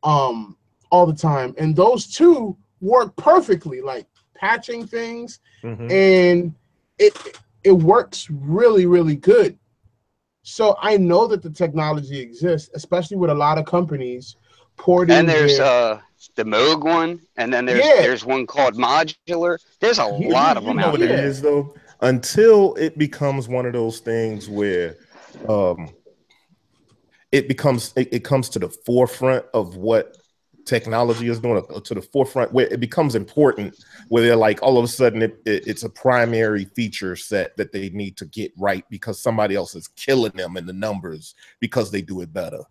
S2: all the time, and those 2 work perfectly, like patching things, and it works really, really good. So I know that the technology exists, especially with a lot of companies porting.
S3: And there's the Moog one, and then there's one called Modular. There's a lot of them out there.
S1: What it is though, until it becomes one of those things where it comes to the forefront of what technology is doing, to the forefront where it becomes important, where they're like, all of a sudden it's a primary feature set that they need to get right because somebody else is killing them in the numbers because they do it better.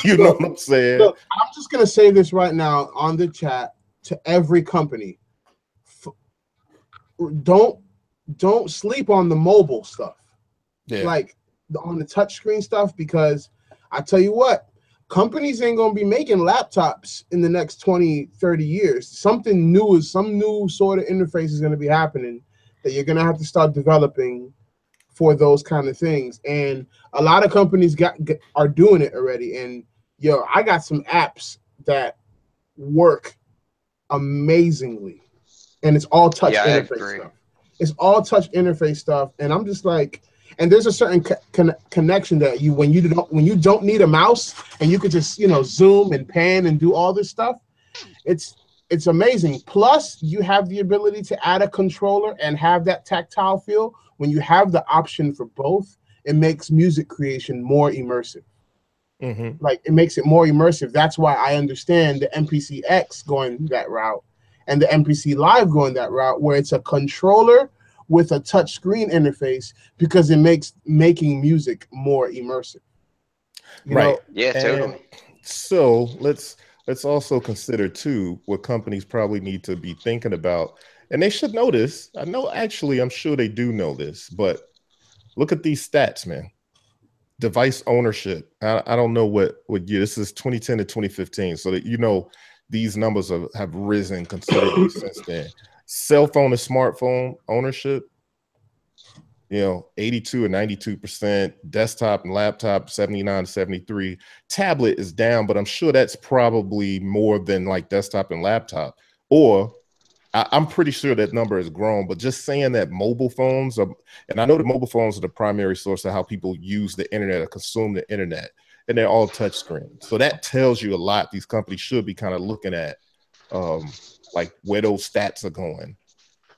S1: You know what I'm saying?
S2: Look, I'm just going to say this right now on the chat to every company. Don't sleep on the mobile stuff. Like on the touchscreen stuff, because I tell you what, companies ain't going to be making laptops in the next 20, 30 years. Something new some new sort of interface is going to be happening that you're going to have to start developing for those kind of things. And a lot of companies are doing it already. And yo, I got some apps that work amazingly, and it's all touch interface stuff. It's all touch interface stuff, and I'm just like, and there's a certain connection that when you don't need a mouse and you could just zoom and pan and do all this stuff, it's amazing. Plus, you have the ability to add a controller and have that tactile feel. When you have the option for both, it makes music creation more immersive. Mm-hmm. Like, it makes it more immersive. That's why I understand the MPC X going that route and the MPC Live going that route, where it's a controller with a touch screen interface, because it makes making music more immersive. You know?
S3: Yeah, totally.
S1: And so let's also consider too what companies probably need to be thinking about, and they should know this. I'm sure they do know this, but look at these stats, man. Device ownership. I don't know what year this is, 2010 to 2015. So that these numbers have risen considerably since then. Cell phone and smartphone ownership, 82 and 92%. Desktop and laptop, 79 to 73. Tablet is down, but I'm sure that's probably more than like desktop and laptop. Or I'm pretty sure that number has grown, but just saying that mobile phones and I know that mobile phones are the primary source of how people use the internet or consume the internet, and they're all touch screens. So that tells you a lot. These companies should be kind of looking at like where those stats are going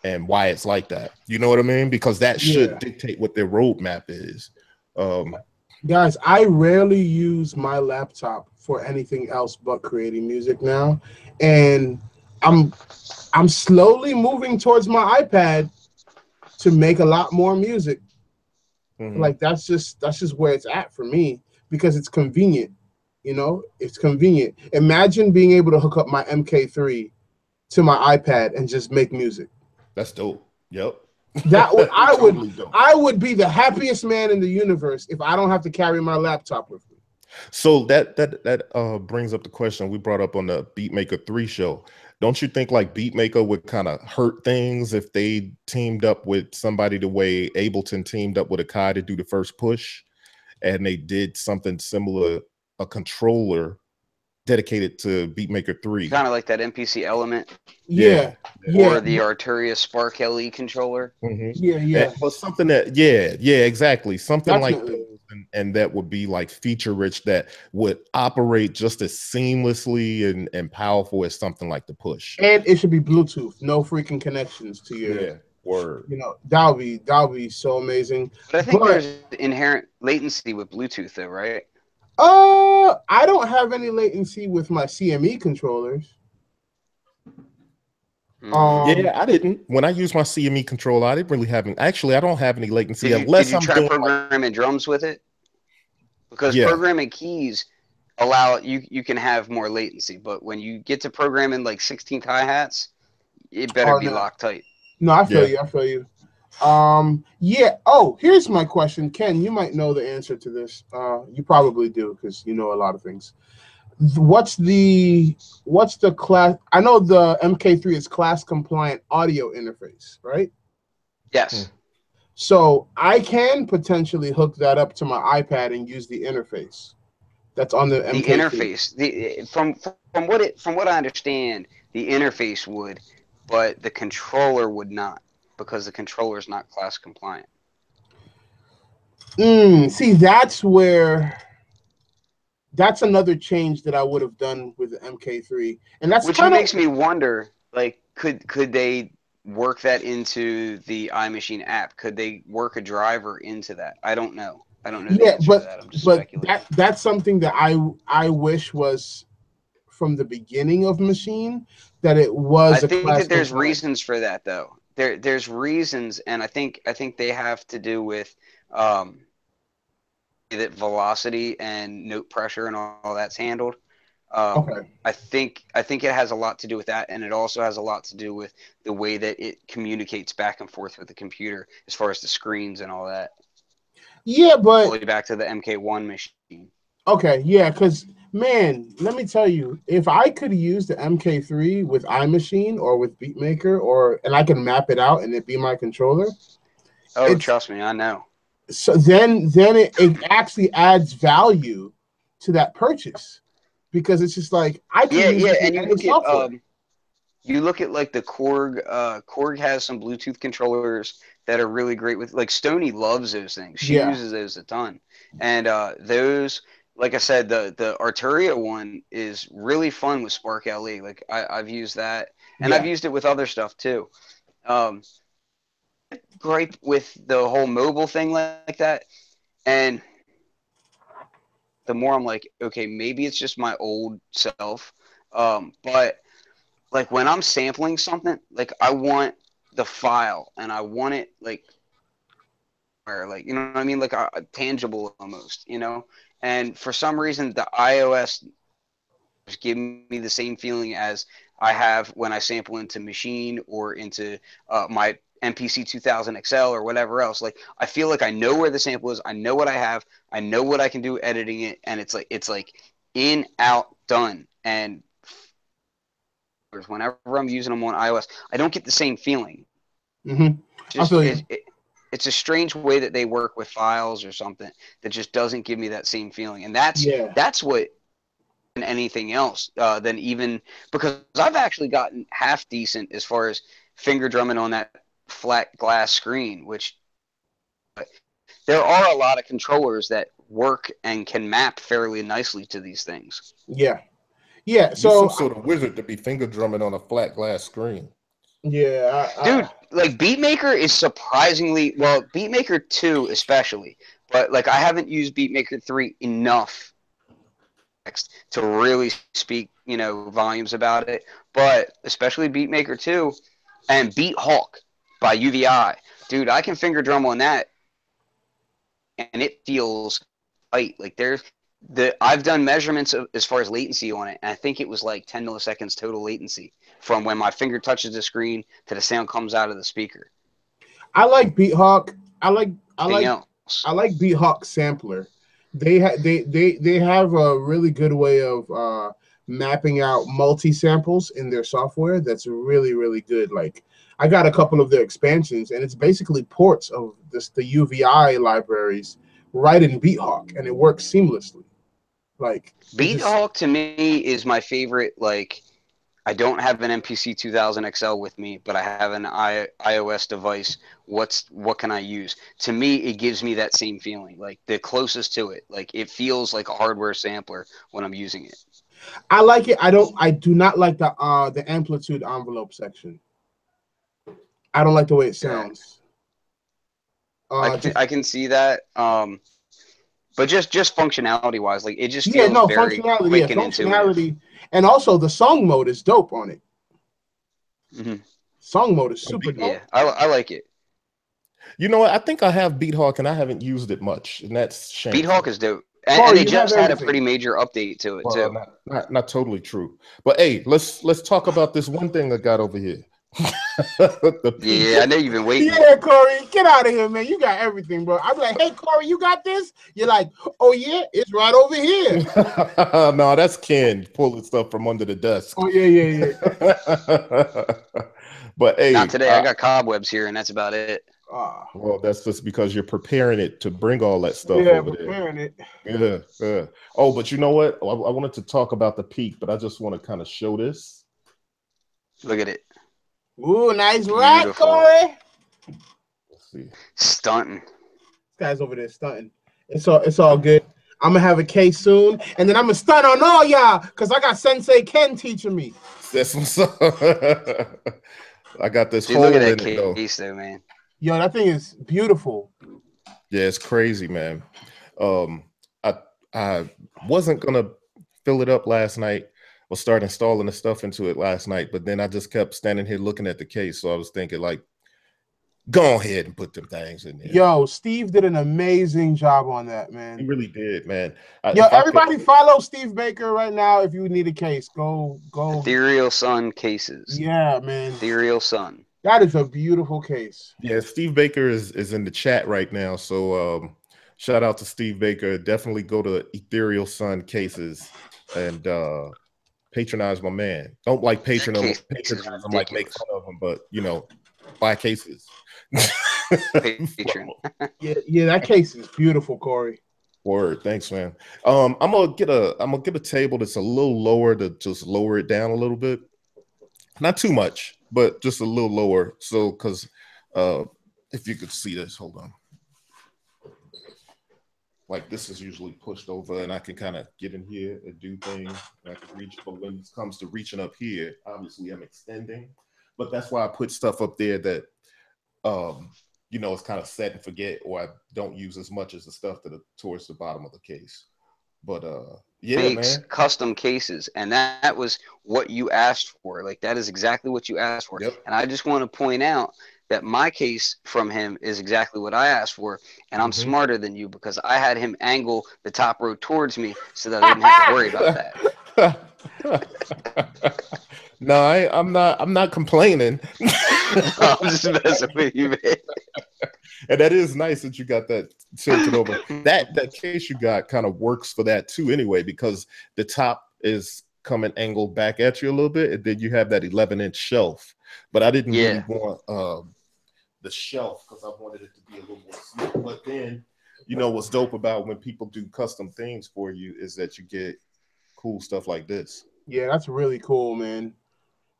S1: and why it's like that. You know what I mean? Because that should dictate what their roadmap is.
S2: Guys, I rarely use my laptop for anything else but creating music now, and I'm slowly moving towards my iPad to make a lot more music. Mm-hmm. Like that's just where it's at for me, because it's convenient. It's convenient. Imagine being able to hook up my MK3 to my iPad and just make music.
S1: That's dope. Yep.
S2: I would be the happiest man in the universe if I don't have to carry my laptop with me.
S1: So that brings up the question we brought up on the Beatmaker 3 show. Don't you think like Beatmaker would kind of hurt things if they teamed up with somebody the way Ableton teamed up with Akai to do the first push, and they did something similar, a controller dedicated to Beatmaker 3?
S3: Kind of like that MPC Element.
S2: Yeah.
S3: Or the Arturia Spark LE controller.
S1: Mm-hmm.
S2: Yeah.
S1: But something that, exactly. Something definitely. Like and that would be like feature rich, that would operate just as seamlessly and powerful as something like the push.
S2: And it should be Bluetooth, no freaking connections to your
S1: word.
S2: That'll be so amazing.
S3: But I think there's inherent latency with Bluetooth though, right?
S2: I don't have any latency with my CME controllers.
S1: I didn't. When I use my CME controller, I didn't really have any. Actually, I don't have any latency.
S3: Did you try programming drums with it? Because programming keys allow you can have more latency, but when you get to programming like 16th hi-hats, it better be locked tight.
S2: No, I feel you. Oh, here's my question. Ken, you might know the answer to this. You probably do, because you know a lot of things. What's the class? I know the MK3 is class compliant audio interface, right?
S3: Yes.
S2: So I can potentially hook that up to my iPad and use the interface that's on the MK3.
S3: The interface, from what I understand, the interface would, but the controller would not, because the controller is not class compliant.
S2: See, that's another change that I would have done with the MK3, and that's
S3: which makes me wonder, like, could they work that into the iMaschine app? Could they work a driver into that? I don't know. I don't know.
S2: Yeah, but that's something that I wish was from the beginning of Maschine, that it was.
S3: I think that there's reasons for that though. There's reasons, and I think they have to do with that velocity and note pressure and all that's handled.
S2: Okay.
S3: I think it has a lot to do with that, and it also has a lot to do with the way that it communicates back and forth with the computer as far as the screens and all that.
S2: Yeah, but
S3: all the way back to the MK1 machine.
S2: Okay, yeah, because Man, let me tell you, if I could use the MK3 with iMachine or with BeatMaker, and I can map it out and it be my controller.
S3: Oh, trust me, I know.
S2: So then it actually adds value to that purchase, because it's just like I can use it in any software.
S3: You look at like the Korg. Korg has some Bluetooth controllers that are really great with, like, Stoney loves those things. She uses those a ton, and those, like I said, the Arturia one is really fun with Spark LE. Like I've used that, and I've used it with other stuff too. Gripe with the whole mobile thing like that, and the more I'm like, okay, maybe it's just my old self, but like when I'm sampling something, like I want the file and I want it like you know what I mean, like tangible almost, you know. And for some reason, the iOS is giving me the same feeling as I have when I sample into Maschine or into my MPC 2000 XL or whatever else. Like I feel like I know where the sample is, I know what I have, I know what I can do editing it, and it's like in, out, done. And whenever I'm using them on iOS, I don't get the same feeling. It's a strange way that they work with files or something that just doesn't give me that same feeling. And that's what than anything else, than even, because I've actually gotten half decent as far as finger drumming on that flat glass screen, which there are a lot of controllers that work and can map fairly nicely to these things.
S2: Yeah. So
S1: you're some sort of wizard to be finger drumming on a flat glass screen.
S2: Yeah,
S3: dude, like BeatMaker is surprisingly well. BeatMaker 2 especially, but like I haven't used BeatMaker 3 enough to really speak, you know, volumes about it. But especially BeatMaker 2 and BeatHawk by UVI, dude, I can finger drum on that, and it feels tight. Like I've done measurements as far as latency on it, and I think it was like 10 milliseconds total latency from when my finger touches the screen to the sound comes out of the speaker.
S2: I like BeatHawk. I like BeatHawk Sampler. They have a really good way of mapping out multi samples in their software. That's really, really good. Like I got a couple of their expansions, and it's basically ports of the UVI libraries right in BeatHawk, and it works seamlessly. Like
S3: BeatHawk to me is my favorite. Like I don't have an MPC 2000 XL with me, but I have an iOS device. What can I use? To me, it gives me that same feeling, like the closest to it. Like it feels like a hardware sampler when I'm using it.
S2: I like it. I do not like the amplitude envelope section. I don't like the way it sounds.
S3: I can see that. But just functionality wise, like it just feels very quick and intuitive.
S2: And also the song mode is dope on it. Mm-hmm. Song mode is super dope.
S3: Yeah, I like it.
S1: You know what? I think I have BeatHawk and I haven't used it much, and that's shameful.
S3: BeatHawk is dope, and they just had a pretty major update to it too.
S1: Not totally true, but hey, let's talk about this one thing I got over here.
S3: Yeah, I know you've been waiting.
S2: Yeah, Corey, get out of here, man. You got everything, bro. I'm like, hey, Corey, you got this? You're like, oh yeah, it's right over here.
S1: No, that's Ken pulling stuff from under the desk.
S2: Oh yeah.
S3: But hey, not today. I got cobwebs here, and that's about it.
S1: Well, that's just because you're preparing it to bring all that stuff over
S2: preparing
S1: there.
S2: It.
S1: Yeah. Oh, but you know what? I wanted to talk about the peak, but I just want to kind of show this.
S3: Look at it.
S2: Ooh, nice rack, Corey.
S1: Let's see.
S3: Stunting.
S2: This guy's over there stunting. It's all good. I'm gonna have a case soon, and then I'm gonna stunt on all y'all because I got Sensei Ken teaching me.
S1: That's what's up. I got this whole
S3: look at that case though, man.
S2: Yo, that thing is beautiful.
S1: Yeah, it's crazy, man. I wasn't gonna fill it up last night. Or start installing the stuff into it last night, but then I just kept standing here looking at the case. So I was thinking, like, go ahead and put them things in there.
S2: Yo, Steve did an amazing job on that, man.
S1: He really did, man.
S2: Everybody follow Steve Baker right now. If you need a case, go.
S3: Ethereal Sun cases.
S2: Yeah, man.
S3: Ethereal Sun.
S2: That is a beautiful case.
S1: Yeah, Steve Baker is in the chat right now. So shout out to Steve Baker. Definitely go to Ethereal Sun cases. and patronize my man. Don't like patronize him, like make fun of him, but you know, buy cases.
S3: Patron.
S2: yeah, that case is beautiful, Corey.
S1: Word, thanks, man. I'm gonna get a table that's a little lower to just lower it down a little bit, not too much, but just a little lower. So, because if you could see this, hold on. Like this is usually pushed over, and I can kind of get in here and do things. And I can reach, but when it comes to reaching up here, obviously I'm extending. But that's why I put stuff up there that, you know, it's kind of set and forget, or I don't use as much as the stuff towards the bottom of the case. But yeah,
S3: makes
S1: man,
S3: custom cases, and that was what you asked for. Like that is exactly what you asked for.
S1: Yep.
S3: And I just want to point out that my case from him is exactly what I asked for, and I'm smarter than you because I had him angle the top row towards me so that I didn't have to worry about that.
S1: No, I'm not complaining.
S3: I'm just messing with you, man.
S1: And that is nice that you got that tilted over. That case you got kind of works for that too, anyway, because the top is coming angled back at you a little bit, and then you have that 11-inch shelf. But I didn't really want the shelf because I wanted it to be a little more smooth. But then, you know, what's dope about when people do custom things for you is that you get cool stuff like this.
S2: Yeah, that's really cool, man.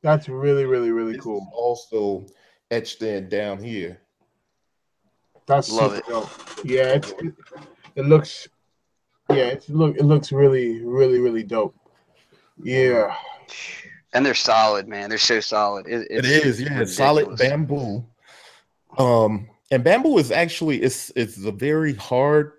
S2: That's really, really, really
S1: This
S2: cool.
S1: is also etched in down here.
S2: That's
S3: Love
S2: super
S3: it.
S2: dope. Yeah, it looks it looks really, really, really dope. Yeah.
S3: And they're solid, man. They're so solid.
S1: It is, yeah, it's solid bamboo. And bamboo is actually it's a very hard,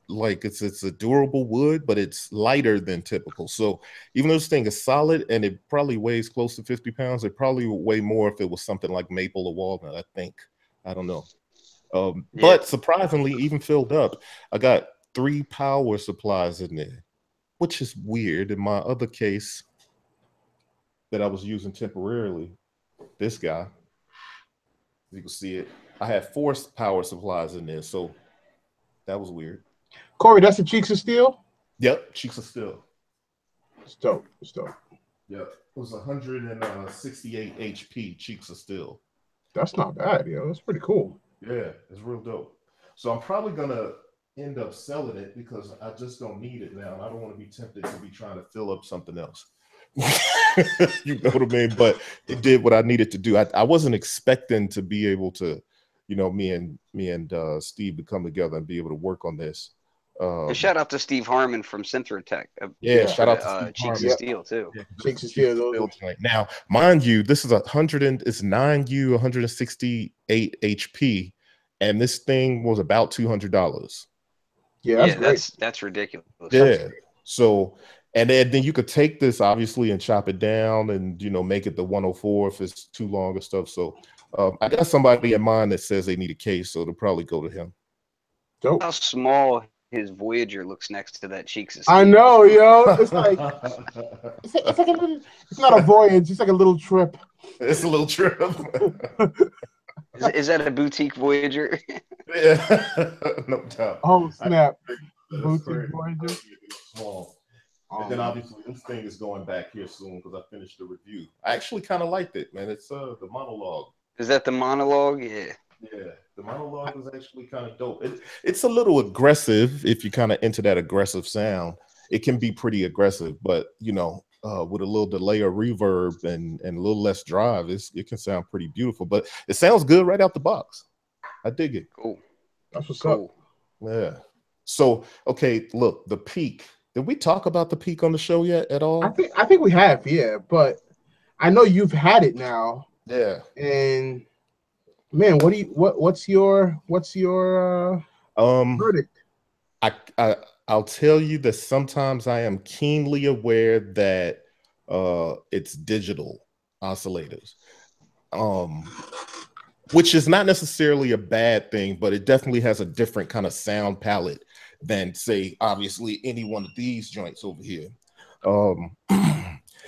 S1: like it's a durable wood, but it's lighter than typical. So even though this thing is solid and it probably weighs close to 50 pounds, it probably would weigh more if it was something like maple or walnut, I think. I don't know. But surprisingly, even filled up, I got 3 power supplies in there, which is weird. In my other case that I was using temporarily, this guy, you can see it, I had 4 power supplies in there, so that was weird.
S2: Corey, that's the Cheeks of Steel?
S1: Yep, Cheeks of Steel.
S2: It's dope. It's dope.
S1: Yep, it was 168 HP Cheeks of Steel.
S2: That's not bad, yo. That's pretty cool.
S1: Yeah, it's real dope. So I'm probably gonna end up selling it because I just don't need it now. I don't want to be tempted to be trying to fill up something else. You know what I mean? But it did what I needed to do. I wasn't expecting to be able to, you know, me and Steve to come together and be able to work on this.
S3: And shout out to Steve Harmon from Synthrotech.
S1: Shout out to
S3: Cheeks of Steel too.
S1: Yeah,
S2: Cheeks of Steel.
S1: Now, mind you, this is 9U 168 HP, and this thing was about $200.
S2: Yeah,
S3: that's ridiculous.
S1: Yeah. So, and then you could take this obviously and chop it down, and you know, make it the 104 if it's too long or stuff. So, I got somebody in mind that says they need a case, so they'll probably go to him.
S2: Dope.
S3: How small his Voyager looks next to that Cheeks of Steel.
S2: I know, yo. It's like it's like a little. It's not a voyage. It's like a little trip.
S1: It's a little trip.
S3: Is that a boutique Voyager?
S1: Yeah, no doubt.
S2: Oh snap! Boutique Voyager.
S1: Small. And then obviously this thing is going back here soon because I finished the review. I actually kind of liked it, man. It's the monologue.
S3: Is that the monologue? Yeah.
S1: Yeah, the monologue is actually kind of dope. It's a little aggressive if you kind of into that aggressive sound. It can be pretty aggressive, but you know, with a little delay or reverb and a little less drive, it can sound pretty beautiful. But it sounds good right out the box. I dig it.
S3: Cool.
S2: That's what's up.
S1: Yeah. So okay, look, the peak. Did we talk about the peak on the show yet at all?
S2: I think we have, yeah. But I know you've had it now.
S1: Yeah.
S2: And man, what's your verdict?
S1: I'll tell you that sometimes I am keenly aware that it's digital oscillators, which is not necessarily a bad thing, but it definitely has a different kind of sound palette than, say, obviously any one of these joints over here.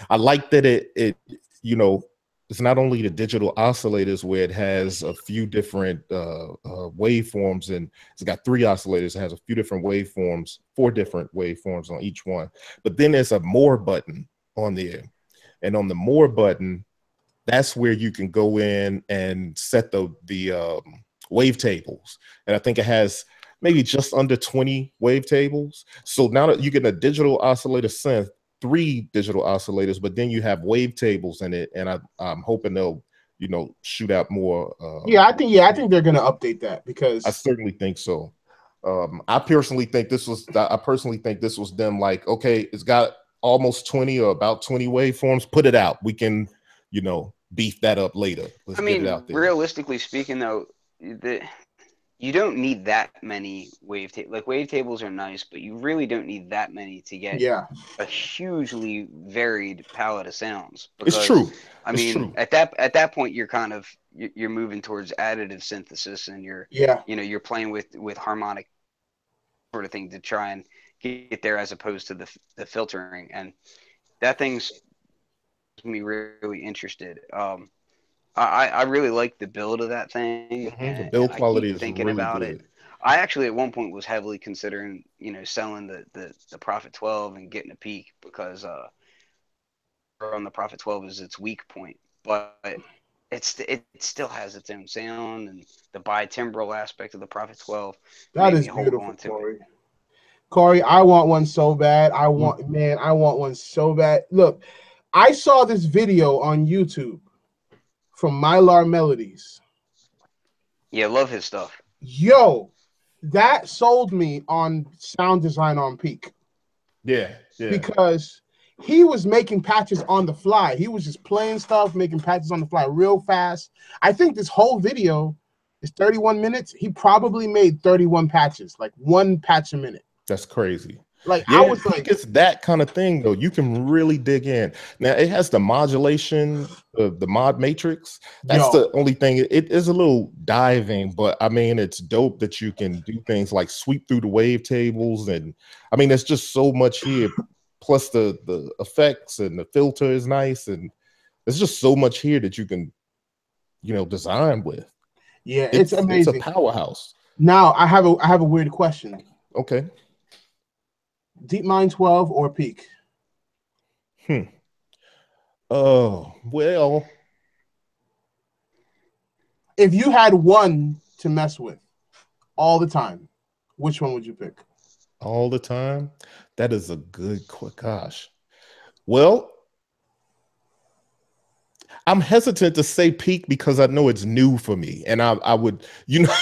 S1: I like that it you know, it's not only the digital oscillators where it has a few different waveforms, and it's got 3 oscillators. It has a few different waveforms, 4 different waveforms on each one. But then there's a more button on there, and on the more button, that's where you can go in and set the wavetables. And I think it has maybe just under 20 wavetables. So now that you get a digital oscillator synth, 3 digital oscillators, but then you have wavetables in it, and I'm hoping they'll, you know, shoot out more.
S2: I think they're gonna update that, because
S1: I certainly think so. I personally think this was them like, okay, it's got almost 20 or about 20 waveforms. Put it out. We can, you know, beef that up later. Let's get it out there.
S3: Realistically speaking, though, you don't need that many wavetables. Like, wavetables are nice, but you really don't need that many to get a hugely varied palette of sounds. Because,
S1: it's true.
S3: I mean, at that point, you're kind of you're moving towards additive synthesis, and you're you're playing with harmonic sort of thing to try and get there, as opposed to the filtering, and that thing's me really interested. I really like the build of that thing.
S1: The build quality is
S3: thinking
S1: really
S3: about
S1: good.
S3: it. I actually at one point was heavily considering, you know, selling the Prophet 12 and getting a Peak, because on the Prophet 12 is its weak point, but it still has its own sound, and the bitimbral aspect of the Prophet 12.
S2: That is beautiful, Corey. Corey, I want one so bad. I want one so bad. Look, I saw this video on YouTube from Mylar Melodies.
S3: Yeah, love his stuff.
S2: Yo, that sold me on sound design on Peak.
S1: Yeah.
S2: Because he was making patches on the fly. He was just playing stuff, making patches on the fly real fast. I think this whole video is 31 minutes. He probably made 31 patches, like 1 patch a minute.
S1: That's crazy.
S2: Like, I was like,
S1: it's that kind of thing though. You can really dig in. Now it has the modulation, the mod matrix. That's the only thing. It is a little diving, but I mean, it's dope that you can do things like sweep through the wavetables, and I mean, there's just so much here. Plus the effects, and the filter is nice, and there's just so much here that you can, you know, design with.
S2: Yeah, it's amazing.
S1: It's a powerhouse.
S2: Now I have a weird question.
S1: Okay.
S2: DeepMind 12 or Peak?
S1: Oh, well,
S2: if you had one to mess with all the time, which one would you pick?
S1: All the time? That is a good gosh. Well, I'm hesitant to say Peak because I know it's new for me, and I would, you know,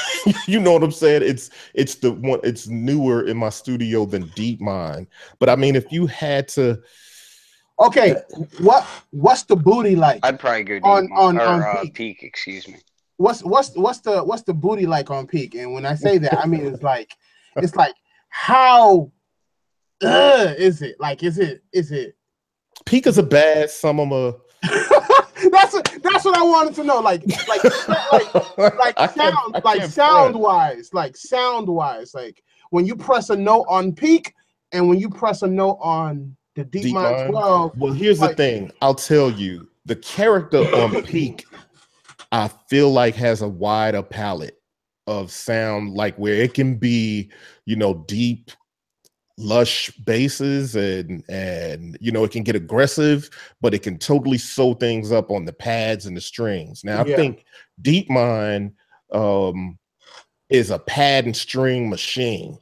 S1: you know what I'm saying. It's the one. It's newer in my studio than DeepMind. But I mean, if you had to,
S2: okay, what's the booty like?
S3: I'd probably go
S2: on
S3: Peak. Excuse me.
S2: What's the booty like on Peak? And when I say that, I mean it's like how is it? Like, is it?
S1: Peak is a bad summer.
S2: That's what I wanted to know. Like sound wise, like when you press a note on Peak and when you press a note on the DeepMind 12.
S1: Well, here's the thing. I'll tell you, the character on Peak, I feel like has a wider palette of sound, like where it can be, you know, deep, lush basses, and you know, it can get aggressive, but it can totally sew things up on the pads and the strings. Now I think DeepMind is a pad and string machine.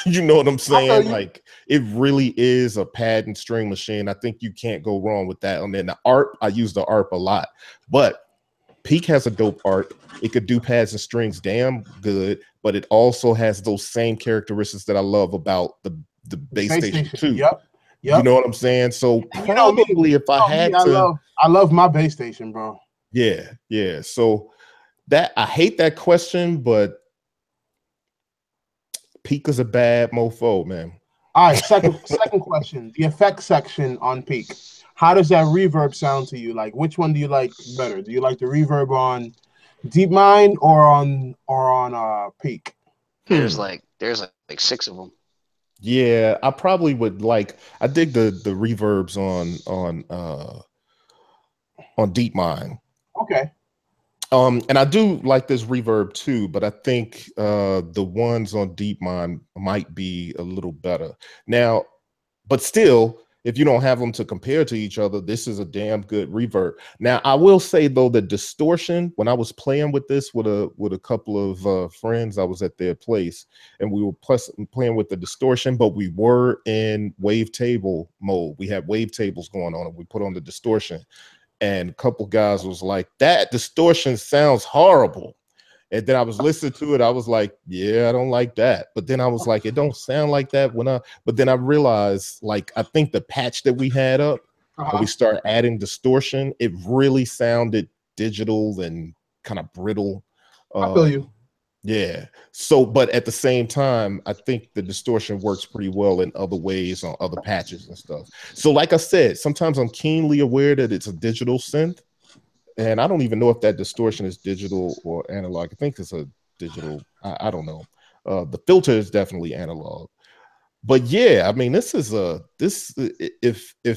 S1: You know what I'm saying? Like, it really is a pad and string machine. I think you can't go wrong with that. And then the ARP, I use the ARP a lot, but Peak has a dope ARP. It could do pads and strings damn good, but it also has those same characteristics that I love about the bass station too.
S2: Yep.
S1: You know what I'm saying? So probably if I had to,
S2: I love my bass station, bro.
S1: Yeah. So that, I hate that question, but Peak is a bad mofo, man.
S2: All right, second question. The effects section on Peak. How does that reverb sound to you? Like, which one do you like better? Do you like the reverb on DeepMind or on Peak?
S3: There's like 6 of them.
S1: Yeah, I probably would like. I dig the reverbs on DeepMind.
S2: Okay.
S1: And I do like this reverb too, but I think the ones on DeepMind might be a little better. Now, but still, if you don't have them to compare to each other, this is a damn good reverb. Now, I will say though, the distortion, when I was playing with this with a couple of friends, I was at their place and we were playing with the distortion, but we were in wavetable mode. We had wavetables going on and we put on the distortion. And a couple guys was like, that distortion sounds horrible. And then I was listening to it. I was like, yeah, I don't like that. But then I was like, it don't sound like that but then I realized, like, I think the patch that we had up, when we start adding distortion, it really sounded digital and kind of brittle.
S2: I feel you.
S1: Yeah. So, but at the same time, I think the distortion works pretty well in other ways on other patches and stuff. So like I said, sometimes I'm keenly aware that it's a digital synth. And I don't even know if that distortion is digital or analog. I think it's a digital. I don't know. The filter is definitely analog. But yeah, I mean, if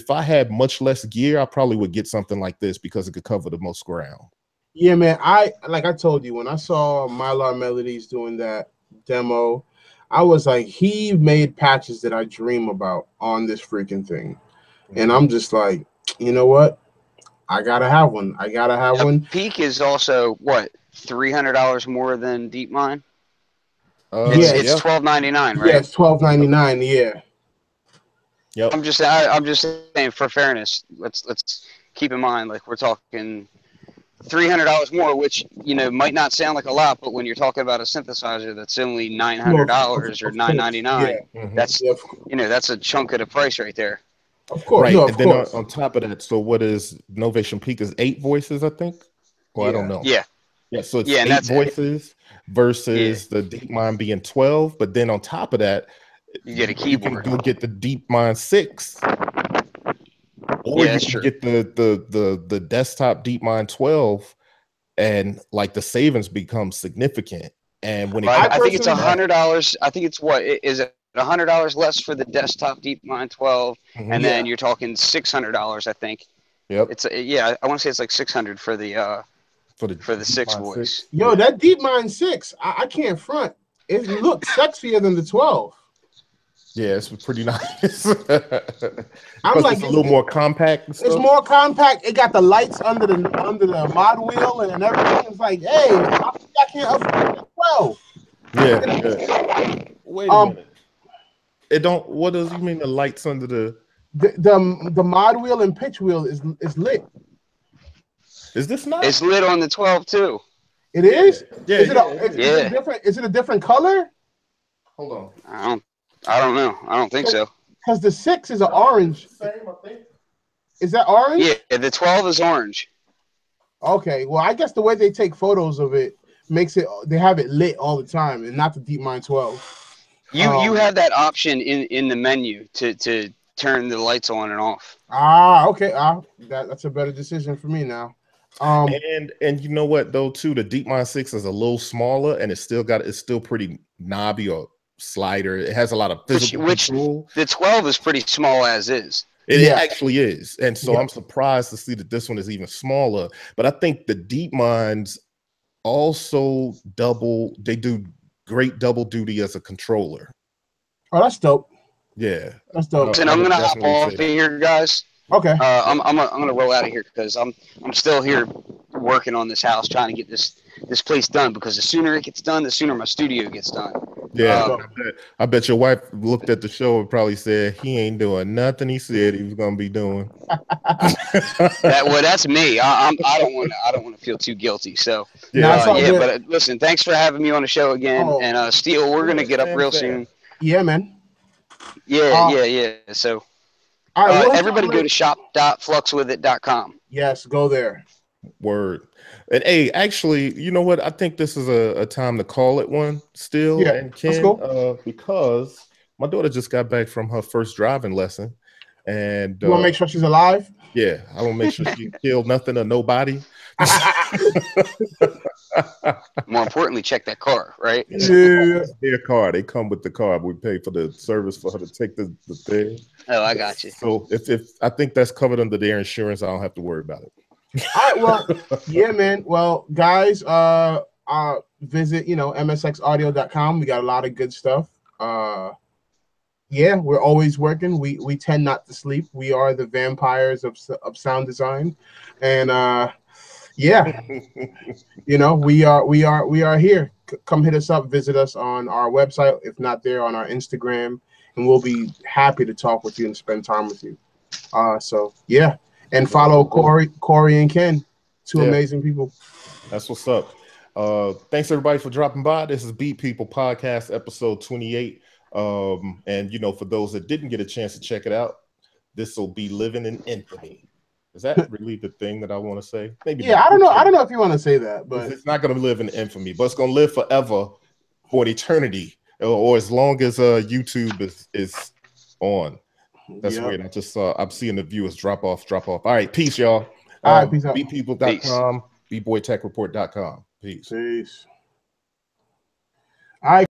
S1: I had much less gear, I probably would get something like this because it could cover the most ground.
S2: Yeah, man. Like I told you, when I saw Mylar Melodies doing that demo, I was like, he made patches that I dream about on this freaking thing. And I'm just like, you know what? I gotta have one. I gotta have one.
S3: Peak is also what, $300 more than DeepMind? It's $12.99, right?
S2: Yeah, it's $12.99. Yeah.
S1: Yep.
S3: I'm just saying, for fairness, let's keep in mind, like, we're talking $300 more, which, you know, might not sound like a lot, but when you're talking about a synthesizer that's only $900 or $999, that's, you know, that's a chunk of the price right there.
S2: Of course,
S1: right.
S2: No,
S1: and then on top of that, so what is Novation Peak is 8 voices, I think? Well, I don't know.
S3: Yeah.
S1: Yeah, so it's 8 voices versus the DeepMind being 12, but then on top of that,
S3: you get a keyboard.
S1: You can go get the DeepMind 6. Or you can get the desktop DeepMind 12, and like the savings become significant. And when
S3: I think it's $100. I think it's what is it? $100 less for the desktop DeepMind 12, and then you're talking $600. I think.
S1: Yep.
S3: It's I want to say it's like $600 for the 6 voice.
S2: Yo, that DeepMind 6, I can't front. It looks sexier than the 12.
S1: Yeah, it's pretty nice.
S2: I'm like,
S1: it's a little more compact. And stuff.
S2: It's more compact. It got the lights under the mod wheel and everything. It's like, hey, I can't upgrade the 12.
S1: Yeah. Wait a minute. It don't. What does you mean the lights under
S2: the mod wheel and pitch wheel is lit?
S1: Is this not?
S3: It's lit on the 12 too.
S2: It is.
S1: Yeah.
S2: Is it different? Is it a different color?
S1: Hold on.
S3: I don't know. I don't think so.
S2: Because the 6 is an orange.
S1: Same, I think.
S2: Is that orange?
S3: Yeah, the 12 is orange.
S2: Okay. Well, I guess the way they take photos of it makes it. They have it lit all the time, and not the DeepMind 12.
S3: You have that option in the menu to turn the lights on and off.
S2: Okay. That's a better decision for me now.
S1: And you know what though too, the DeepMind 6 is a little smaller, and it's still pretty knobby or slider. It has a lot of physical control.
S3: The 12 is pretty small as is.
S1: It actually is, and so I'm surprised to see that this one is even smaller. But I think the DeepMinds also they do great double duty as a controller.
S2: Oh, that's dope.
S1: Yeah,
S2: that's dope.
S3: And I'm gonna hop off here, guys.
S2: Okay.
S3: I'm gonna roll out of here because I'm still here working on this house, trying to get this place done, because the sooner it gets done, the sooner my studio gets done.
S1: Yeah, I bet your wife looked at the show and probably said he ain't doing nothing he said he was gonna be doing.
S3: That's me. I don't want to feel too guilty. So but listen, thanks for having me on the show again. And Steele, we're gonna get up real soon.
S2: Yeah, man.
S3: Yeah. So everybody go to shop.fluxwithit.com.
S2: Yes, go there.
S1: Word. And hey, actually, you know what? I think this is a time to call it one, Steele and Ken, because my daughter just got back from her first driving lesson, and
S2: you want to make sure she's alive.
S1: Yeah, I want to make sure she killed nothing or nobody.
S3: More importantly, check that car, right?
S1: Yeah, their car. They come with the car. We pay for the service for her to take the thing.
S3: Oh, I got you.
S1: So if I think that's covered under their insurance, I don't have to worry about it.
S2: All right, well, yeah, man. Well, guys, visit, msxaudio.com. We got a lot of good stuff. Yeah, we're always working. We tend not to sleep. We are the vampires of sound design, and yeah, we are here. Come hit us up, visit us on our website, if not there, on our Instagram, and we'll be happy to talk with you and spend time with you. So yeah, and follow Corry and Ken, two amazing people.
S1: That's what's up. Thanks everybody for dropping by. This is Beat People Podcast, episode 28. And for those that didn't get a chance to check it out, this will be living in infamy. Is that really the thing that I want to say? Maybe.
S2: Yeah, I don't know. I don't know if you want to say that, but
S1: it's not going to live in infamy, but it's going to live forever for an eternity, or as long as YouTube is on. That's weird. I just saw. I'm seeing the viewers drop off. All right, peace, y'all.
S2: All right, peace out.
S1: BeatPPL.com, BBoyTechReport.com. Peace.
S2: All right.